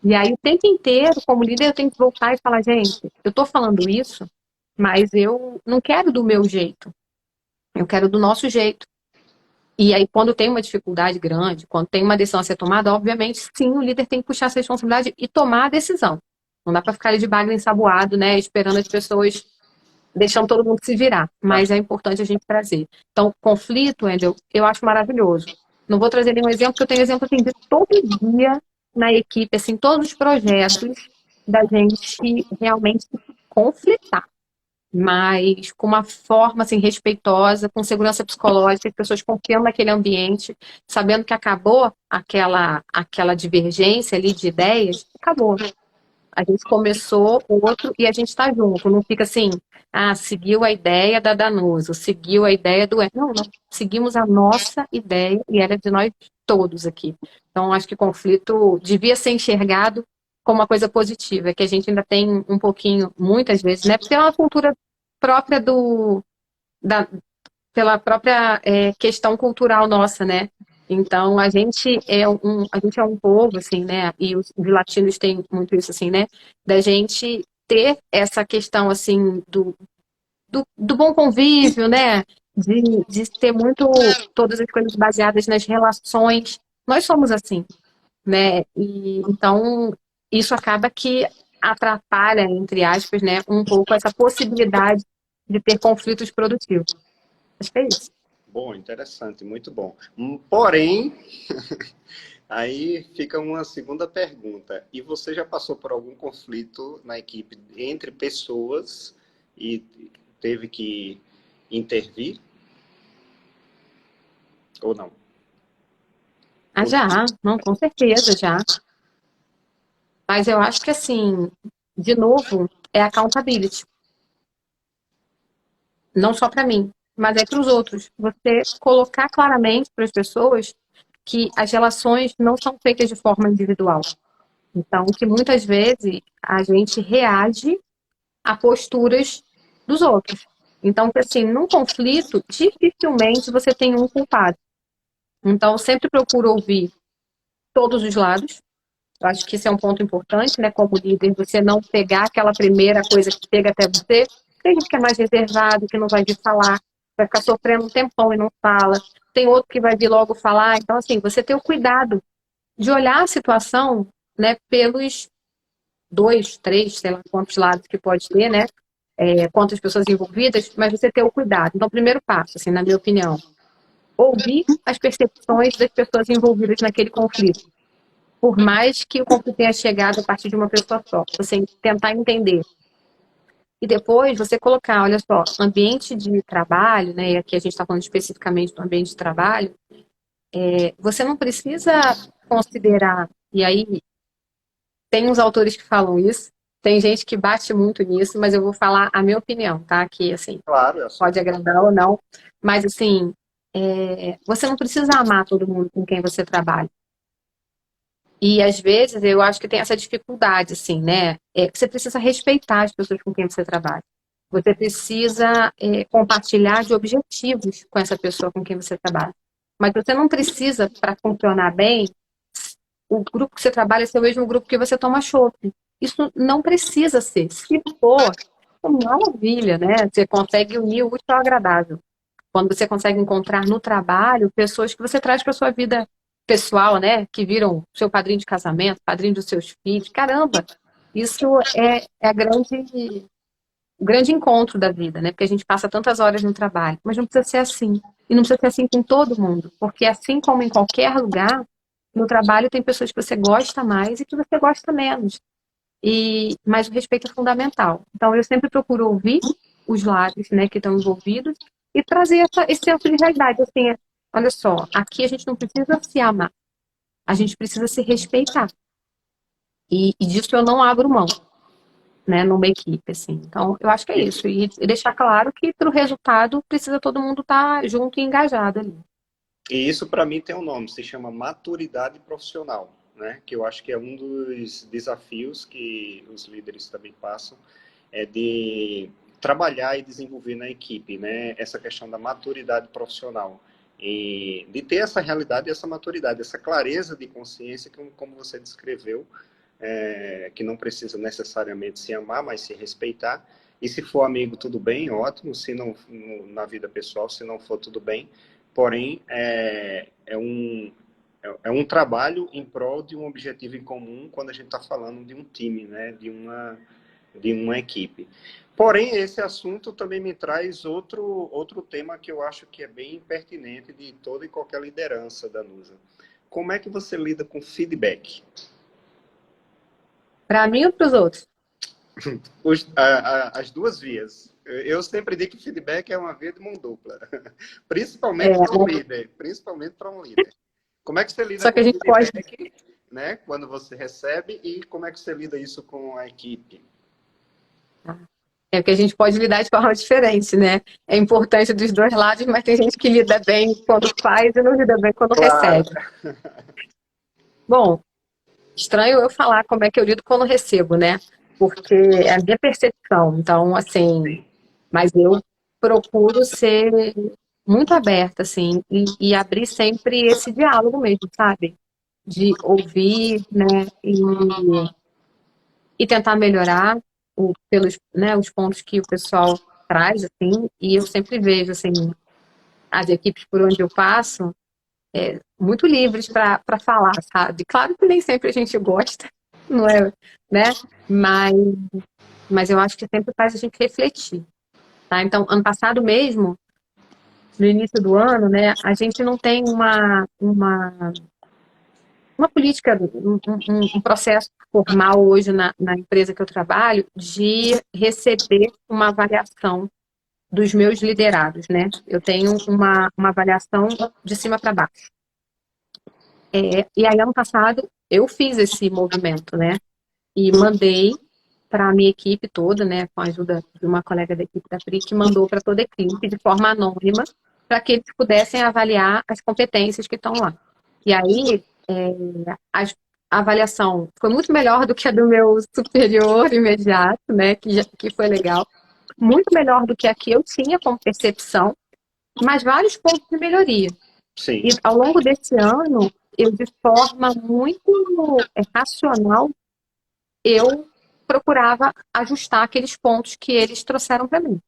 E aí o tempo inteiro, como líder, eu tenho que voltar e falar, gente, eu estou falando isso, mas eu não quero do meu jeito, eu quero do nosso jeito. E aí, quando tem uma dificuldade grande, quando tem uma decisão a ser tomada, obviamente, sim, o líder tem que puxar essa responsabilidade e tomar a decisão. Não dá para ficar ali de bagre ensaboado, né, esperando as pessoas, deixando todo mundo se virar. Mas é importante a gente trazer. Então, conflito, Angel, eu acho maravilhoso. Não vou trazer nenhum exemplo, porque eu tenho exemplo assim, de todo dia na equipe, assim, todos os projetos da gente realmente conflitar, mas com uma forma assim respeitosa, com segurança psicológica, as pessoas confiando naquele ambiente, sabendo que acabou aquela divergência ali de ideias, acabou. A gente começou outro e a gente está junto. Não fica assim, seguiu a ideia da Danusa, seguiu a ideia do... Não, não. Seguimos a nossa ideia e ela é de nós todos aqui. Então, acho que conflito devia ser enxergado como uma coisa positiva, que a gente ainda tem um pouquinho, muitas vezes, né? Porque é uma cultura própria da, pela própria questão cultural nossa, né? Então, a gente é um povo, assim, né? E os latinos têm muito isso, assim, né? Da gente ter essa questão, assim, do bom convívio, né? De ter muito todas as coisas baseadas nas relações. Nós somos assim, né? E então isso acaba que atrapalha, entre aspas, né, um pouco essa possibilidade de ter conflitos produtivos. Acho que é isso. Bom, interessante, muito bom. Porém, Aí fica uma segunda pergunta. E você já passou por algum conflito na equipe entre pessoas e teve que intervir ou não? Ah, já, não, com certeza, já. Mas eu acho que, assim, de novo, é accountability. Não só para mim, mas é para os outros. Você colocar claramente para as pessoas que as relações não são feitas de forma individual. Então, que muitas vezes a gente reage a posturas dos outros. Então, que assim, num conflito, dificilmente você tem um culpado. Então, eu sempre procuro ouvir todos os lados. Eu acho que isso é um ponto importante, né? Como líder, você não pegar aquela primeira coisa que chega até você. Tem gente que é mais reservado, que não vai vir falar, vai ficar sofrendo um tempão e não fala. Tem outro que vai vir logo falar. Então, assim, você ter o cuidado de olhar a situação, né, pelos dois, três, sei lá quantos lados que pode ter, né? Quantas pessoas envolvidas, mas você ter o cuidado. Então, primeiro passo, assim, na minha opinião, ouvir as percepções das pessoas envolvidas naquele conflito. Por mais que o conflito tenha chegado a partir de uma pessoa só, você tentar entender. E depois você colocar, olha só, ambiente de trabalho, né? E aqui a gente está falando especificamente do ambiente de trabalho, você não precisa considerar, e aí tem uns autores que falam isso, tem gente que bate muito nisso, mas eu vou falar a minha opinião, tá? Que, assim, Claro, é a sua pode opinião. agradar ou não, mas, assim, você não precisa amar todo mundo com quem você trabalha. E, às vezes, eu acho que tem essa dificuldade, assim, né? Você precisa respeitar as pessoas com quem você trabalha. Você precisa compartilhar de objetivos com essa pessoa com quem você trabalha. Mas você não precisa, para funcionar bem, o grupo que você trabalha ser o mesmo grupo que você toma chopp. Isso não precisa ser. Se for, é maravilha, né? Você consegue unir o útil ao agradável. Quando você consegue encontrar no trabalho pessoas que você traz para sua vida pessoal, né? Que viram seu padrinho de casamento, padrinho dos seus filhos. Caramba, isso é o grande encontro da vida, né? Porque a gente passa tantas horas no trabalho, mas não precisa ser assim. E não precisa ser assim com todo mundo, porque assim como em qualquer lugar, no trabalho tem pessoas que você gosta mais e que você gosta menos. Mas o respeito é fundamental. Então eu sempre procuro ouvir os lados, né, que estão envolvidos e trazer esse senso de realidade. Assim, olha só, aqui a gente não precisa se amar, a gente precisa se respeitar. E disso eu não abro mão, né, numa equipe, assim. Então, eu acho que é isso. E deixar claro que para o resultado precisa todo mundo estar junto e engajado ali. E isso para mim tem um nome, se chama maturidade profissional, né? Que eu acho que é um dos desafios que os líderes também passam, é de trabalhar e desenvolver na equipe, né? Essa questão da maturidade profissional e de ter essa realidade, essa maturidade, essa clareza de consciência, como você descreveu, que não precisa necessariamente se amar, mas se respeitar. E se for amigo, tudo bem, ótimo. Se não, na vida pessoal, se não for, tudo bem. Porém, é um trabalho em prol de um objetivo em comum quando a gente está falando de um time, né? De uma equipe. Porém, esse assunto também me traz outro tema que eu acho que é bem pertinente de toda e qualquer liderança, Danusa. Como é que você lida com feedback? Para mim ou para os outros? As duas vias. Eu sempre digo que feedback é uma via de mão dupla, principalmente para um É, líder, principalmente para um líder. Como é que você lida só que com a gente pode. feedback, né, quando você recebe e como é que você lida isso com a equipe? É porque a gente pode lidar de forma diferente, né? É importante dos dois lados, mas tem gente que lida bem quando faz e não lida bem quando Claro. recebe. Bom, estranho eu falar como é que eu lido quando recebo, né? Porque é a minha percepção. Então, assim, mas eu procuro ser muito aberta, assim, e abrir sempre esse diálogo mesmo, sabe? De ouvir, né? E tentar melhorar pelos, né, os pontos que o pessoal traz, assim, e eu sempre vejo, assim, as equipes por onde eu passo, muito livres para falar, sabe? Claro que nem sempre a gente gosta, não é, né? Mas, mas eu acho que sempre faz a gente refletir, tá? Então, ano passado mesmo, no início do ano, né, a gente não tem uma política, um processo formal hoje na empresa que eu trabalho de receber uma avaliação dos meus liderados, né? Eu tenho uma avaliação de cima para baixo. E aí, ano passado, eu fiz esse movimento, né? E mandei para a minha equipe toda, né? Com a ajuda de uma colega da equipe da PRI, que mandou para toda a equipe de forma anônima, para que eles pudessem avaliar as competências que estão lá. E aí, a avaliação foi muito melhor do que a do meu superior imediato, né? Que foi legal. Muito melhor do que a que eu tinha como percepção, mas vários pontos de melhoria. Sim. E ao longo desse ano, eu, de forma muito racional, eu procurava ajustar aqueles pontos que eles trouxeram para mim.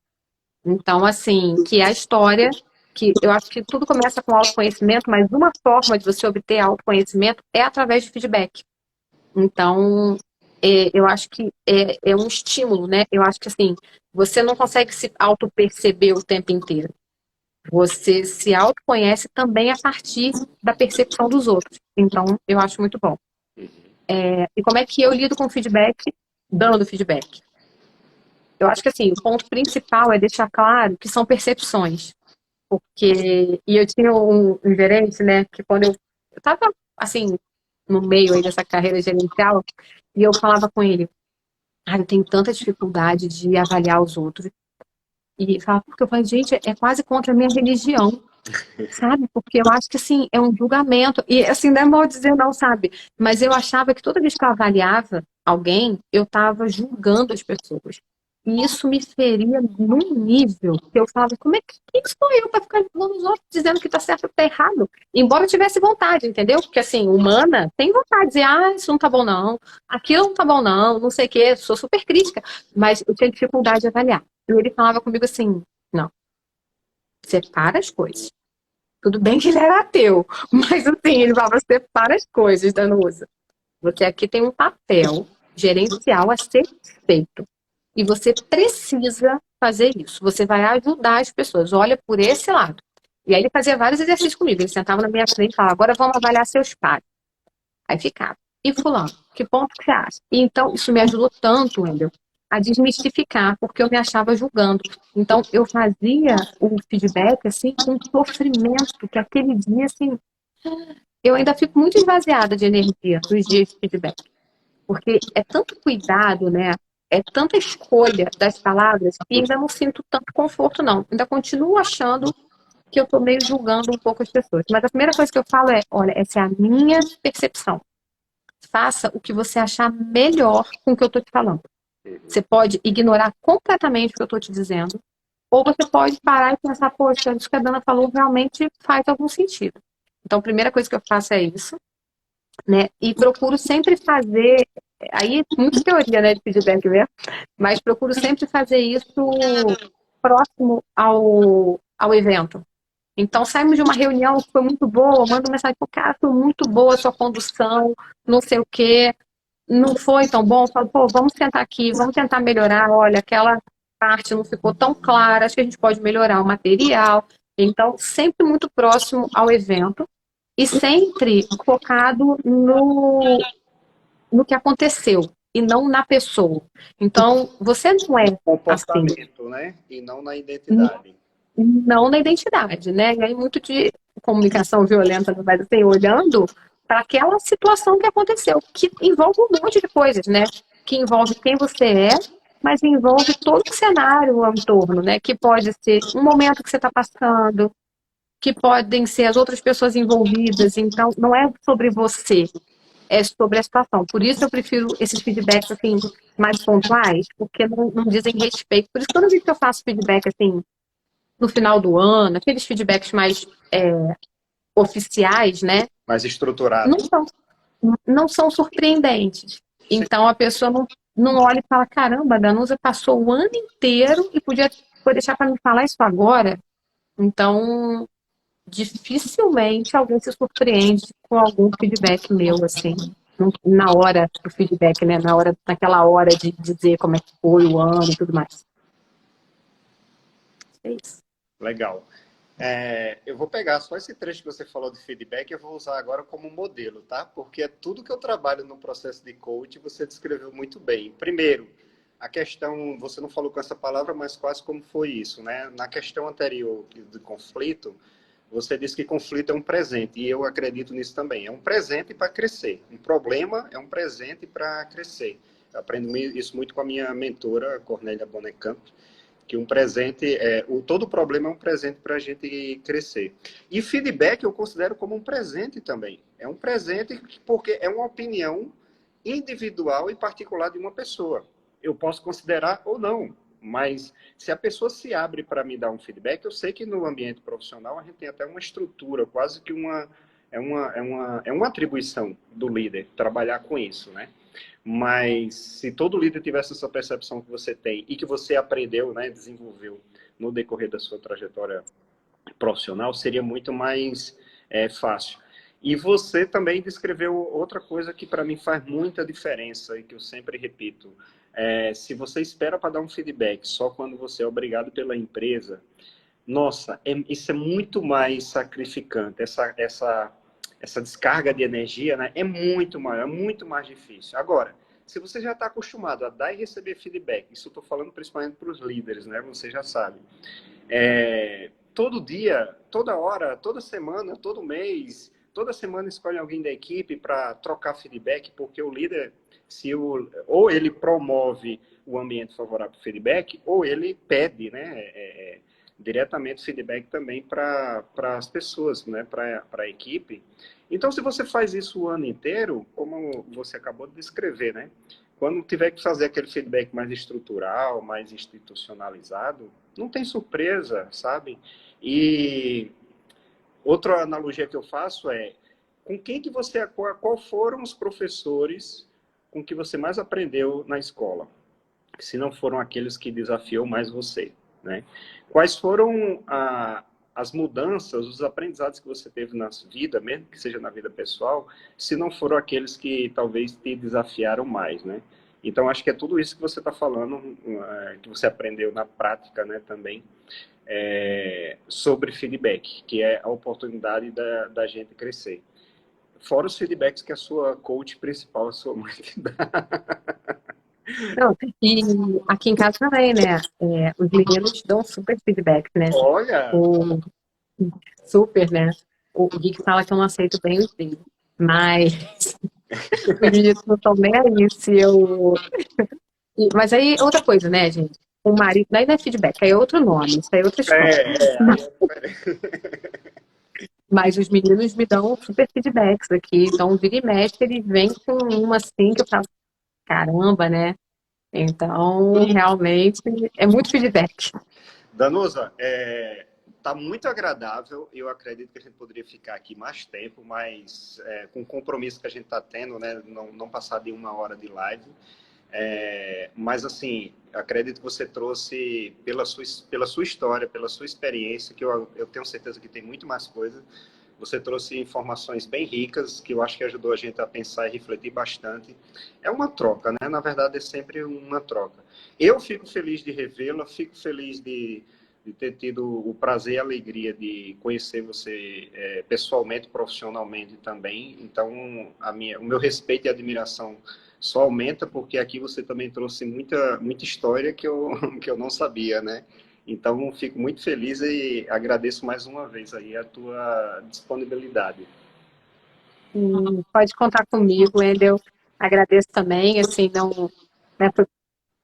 Então, assim, que é a história, que eu acho que tudo começa com autoconhecimento, mas uma forma de você obter autoconhecimento é através de feedback. Então, eu acho que é um estímulo, né? Eu acho que, assim, você não consegue se auto-perceber o tempo inteiro. Você se autoconhece também a partir da percepção dos outros. Então, eu acho muito bom. E como é que eu lido com feedback? Dando feedback. Eu acho que, assim, o ponto principal é deixar claro que são percepções. E eu tinha um gerente, né, que quando eu estava, assim, no meio aí dessa carreira gerencial, e eu falava com ele, eu tenho tanta dificuldade de avaliar os outros. E falava, porque eu falei, gente, é quase contra a minha religião, sabe? Porque eu acho que, assim, é um julgamento. E, assim, não é mal dizer não, sabe? Mas eu achava que toda vez que eu avaliava alguém, eu estava julgando as pessoas. E isso me feria num nível que eu falava, como é que quem sou eu para ficar julgando os outros, dizendo que tá certo ou tá errado? Embora eu tivesse vontade, entendeu? Porque, assim, humana tem vontade de dizer, isso não tá bom não, aquilo não tá bom não sei o quê, sou super crítica. Mas eu tinha dificuldade de avaliar. E ele falava comigo assim, não, separa as coisas. Tudo bem que ele era ateu, mas assim, ele falava, separa as coisas, Danusa. Você aqui tem um papel gerencial a ser feito. E você precisa fazer isso. Você vai ajudar as pessoas. Olha por esse lado. E aí ele fazia vários exercícios comigo. Ele sentava na minha frente e falava, agora vamos avaliar seus pais. Aí ficava. E fulano, que ponto que você acha? E então, isso me ajudou tanto, Wendel, a desmistificar, porque eu me achava julgando. Então, eu fazia o feedback, assim, com sofrimento, que aquele dia, assim, eu ainda fico muito esvaziada de energia nos dias de feedback. Porque é tanto cuidado, né? É tanta escolha das palavras que ainda não sinto tanto conforto, não. Ainda continuo achando que eu tô meio julgando um pouco as pessoas. Mas a primeira coisa que eu falo é, olha, essa é a minha percepção. Faça o que você achar melhor com o que eu tô te falando. Você pode ignorar completamente o que eu tô te dizendo, ou você pode parar e pensar, poxa, isso que a Dana falou realmente faz algum sentido. Então, a primeira coisa que eu faço é isso, né? E procuro sempre fazer, aí muita teoria, né, de feedback mesmo, mas procuro sempre fazer isso próximo ao evento. Então, saímos de uma reunião que foi muito boa, mando mensagem pro cara, foi muito boa a sua condução, não sei o quê, não foi tão bom, falo, pô, vamos tentar aqui, vamos tentar melhorar, olha, aquela parte não ficou tão clara, acho que a gente pode melhorar o material. Então, sempre muito próximo ao evento e sempre focado no que aconteceu e não na pessoa. Então, você não é assim, Comportamento, né? E não na identidade. não na identidade, né? E aí muito de comunicação violenta, mas assim, olhando para aquela situação que aconteceu, que envolve um monte de coisas, né? Que envolve quem você é, mas envolve todo o cenário ao entorno, né? Que pode ser um momento que você está passando, que podem ser as outras pessoas envolvidas. Então, não é sobre você, é sobre a situação. Por isso eu prefiro esses feedbacks assim mais pontuais, porque não dizem respeito. Por isso, toda vez que eu faço feedback assim no final do ano, aqueles feedbacks mais oficiais, né? Mais estruturado. Não são surpreendentes. Então a pessoa não olha e fala, caramba, a Danusa passou o ano inteiro e foi deixar para me falar isso agora. Então, dificilmente alguém se surpreende com algum feedback meu, assim, na hora do feedback, né? Naquela hora de dizer como é que foi o ano e tudo mais. É isso. Legal. Eu vou pegar só esse trecho que você falou de feedback e eu vou usar agora como modelo, tá? Porque é tudo que eu trabalho no processo de coach, você descreveu muito bem. Primeiro, a questão, você não falou com essa palavra, mas quase como foi isso, né? Na questão anterior do conflito, você disse que conflito é um presente, e eu acredito nisso também. É um presente para crescer. Um problema é um presente para crescer. Eu aprendo isso muito com a minha mentora, Cornélia Bonecamp, que um presente, todo problema é um presente para a gente crescer. E feedback eu considero como um presente também. É um presente porque é uma opinião individual e particular de uma pessoa. Eu posso considerar ou não, mas se a pessoa se abre para me dar um feedback, eu sei que no ambiente profissional a gente tem até uma estrutura, quase que uma atribuição do líder trabalhar com isso, né? Mas se todo líder tivesse essa percepção que você tem e que você aprendeu, né, desenvolveu no decorrer da sua trajetória profissional, seria muito mais fácil. E você também descreveu outra coisa que para mim faz muita diferença e que eu sempre repito. Se você espera para dar um feedback só quando você é obrigado pela empresa, nossa, isso é muito mais sacrificante. Essa descarga de energia, né, é muito maior, é muito mais difícil. Agora, se você já está acostumado a dar e receber feedback, isso eu estou falando principalmente para os líderes, né, você já sabe. Todo dia, toda hora, toda semana, todo mês, toda semana escolhe alguém da equipe para trocar feedback, porque o líder, ou ele promove o ambiente favorável para feedback, ou ele pede, né, diretamente feedback também para as pessoas, né, para a equipe. Então, se você faz isso o ano inteiro, como você acabou de descrever, né, quando tiver que fazer aquele feedback mais estrutural, mais institucionalizado, não tem surpresa, sabe? E outra analogia que eu faço é, com quem que você, qual foram os professores com que você mais aprendeu na escola? Se não foram aqueles que desafiou mais você, né? Quais foram as mudanças, os aprendizados que você teve na vida, mesmo que seja na vida pessoal, se não foram aqueles que talvez te desafiaram mais, né? Então, acho que é tudo isso que você está falando, que você aprendeu na prática, né, também, sobre feedback, que é a oportunidade da gente crescer. Fora os feedbacks que a sua coach principal, a sua mãe, te dá. Não, e aqui em casa também, né? Os meninos dão super feedback, né? Olha, O, super, né? O Rick fala que eu não aceito bem os dele. Mas os meninos não estão nem aí se eu. Mas aí, outra coisa, né, gente? O marido, daí não é feedback, aí é outro nome, isso aí é outra história. aí é diferente. Mas os meninos me dão super feedbacks aqui. Então, vira e mexe, eles vêm com uma assim que eu falo, caramba, né? Então, realmente, é muito feedback. Danusa, tá muito agradável. Eu acredito que a gente poderia ficar aqui mais tempo, mas com o compromisso que a gente está tendo, né, não passar de 1 hora de live. Mas, assim, acredito que você trouxe, pela sua história, pela sua experiência, que eu tenho certeza que tem muito mais coisa. Você trouxe informações bem ricas, que eu acho que ajudou a gente a pensar e refletir bastante. É uma troca, né? Na verdade, é sempre uma troca. Eu fico feliz de revê-la, fico feliz de ter tido o prazer e a alegria de conhecer você pessoalmente, profissionalmente também. Então, o meu respeito e admiração só aumenta, porque aqui você também trouxe muita história que eu não sabia, né? Então, fico muito feliz e agradeço mais uma vez aí a tua disponibilidade. Pode contar comigo, Wendel. Agradeço também, assim, não, né, foi a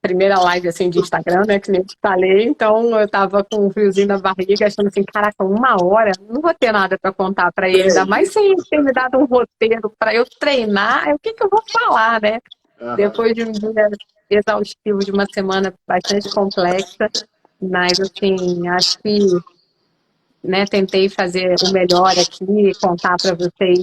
primeira live assim de Instagram, né, que nem eu te falei, então eu tava com um friozinho na barriga, achando assim, caraca, 1 hora, não vou ter nada para contar para ele, ainda mais sem ele ter me dado um roteiro para eu treinar, o que que eu vou falar, né? Aham. Depois de um dia exaustivo, de uma semana bastante complexa, mas assim, acho que, né, tentei fazer o melhor aqui, contar para vocês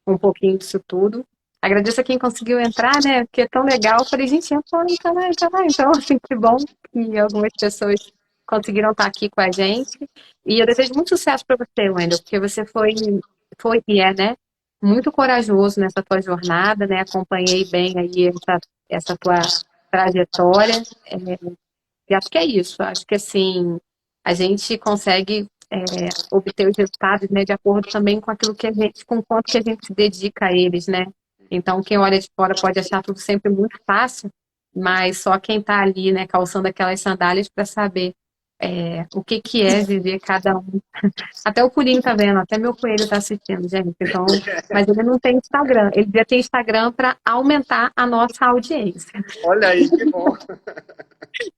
um pouquinho disso tudo. Agradeço a quem conseguiu entrar, né? Porque é tão legal. Eu falei, gente, entra lá, entra lá, entra lá. Então, assim, que bom que algumas pessoas conseguiram estar aqui com a gente. E eu desejo muito sucesso para você, Wendel, porque você foi e é, né? Muito corajoso nessa tua jornada, né? Acompanhei bem aí essa tua trajetória. E acho que é isso. Acho que, assim, a gente consegue obter os resultados, né, de acordo também com aquilo que a gente, com o quanto que a gente se dedica a eles, né? Então, quem olha de fora pode achar tudo sempre muito fácil, mas só quem está ali, né, calçando aquelas sandálias para saber o que que é viver cada um. Até o Pulinho tá vendo, até meu coelho tá assistindo, gente. Então, mas ele não tem Instagram. Ele devia ter Instagram para aumentar a nossa audiência. Olha aí, que bom.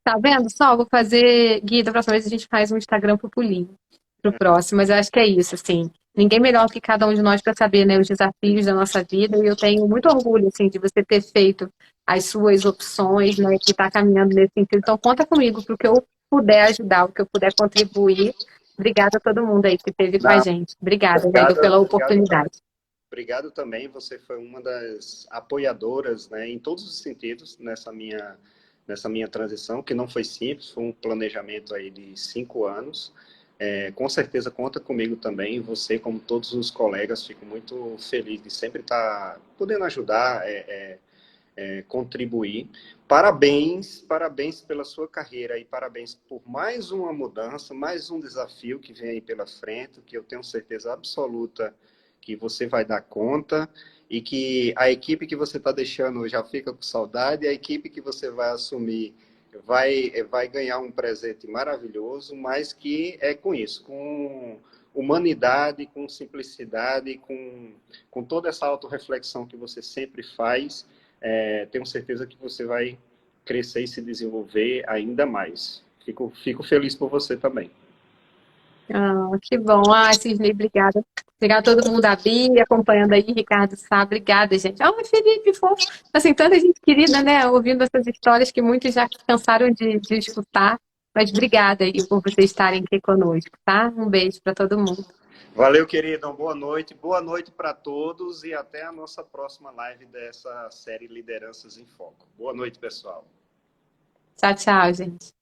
Tá vendo? Só vou fazer, Gui, da próxima vez a gente faz um Instagram pro Pulinho, pro próximo. Mas eu acho que é isso, assim. Ninguém melhor do que cada um de nós para saber, né, os desafios da nossa vida. E eu tenho muito orgulho, assim, de você ter feito as suas opções, né, que está caminhando nesse sentido. Então, conta comigo para o que eu puder ajudar, o que eu puder contribuir. Obrigada a todo mundo aí que esteve com a Não, gente. Obrigada, velho, obrigado, pela obrigado também. oportunidade. Obrigado também, você foi uma das apoiadoras, né, em todos os sentidos nessa minha transição, que não foi simples, foi um planejamento aí de 5 anos. Com certeza conta comigo também, você como todos os colegas, fico muito feliz de sempre estar podendo ajudar, contribuir. Parabéns, parabéns pela sua carreira e parabéns por mais uma mudança, mais um desafio que vem aí pela frente, que eu tenho certeza absoluta que você vai dar conta e que a equipe que você está deixando já fica com saudade, e a equipe que você vai assumir vai ganhar um presente maravilhoso, mas que é com isso, com humanidade, com simplicidade, com toda essa autorreflexão que você sempre faz, tenho certeza que você vai crescer e se desenvolver ainda mais. Fico feliz por você também. Ah, que bom. Ah, Cisney, obrigada. Obrigada a todo mundo, a Bia, acompanhando aí, Ricardo Sá. Obrigada, gente. Ah, Felipe, fofo. Assim, tanta gente querida, né? Ouvindo essas histórias que muitos já cansaram de escutar. Mas obrigada aí por vocês estarem aqui conosco, tá? Um beijo para todo mundo. Valeu, querido. Boa noite para todos e até a nossa próxima live dessa série Lideranças em Foco. Boa noite, pessoal. Tchau, tchau, gente.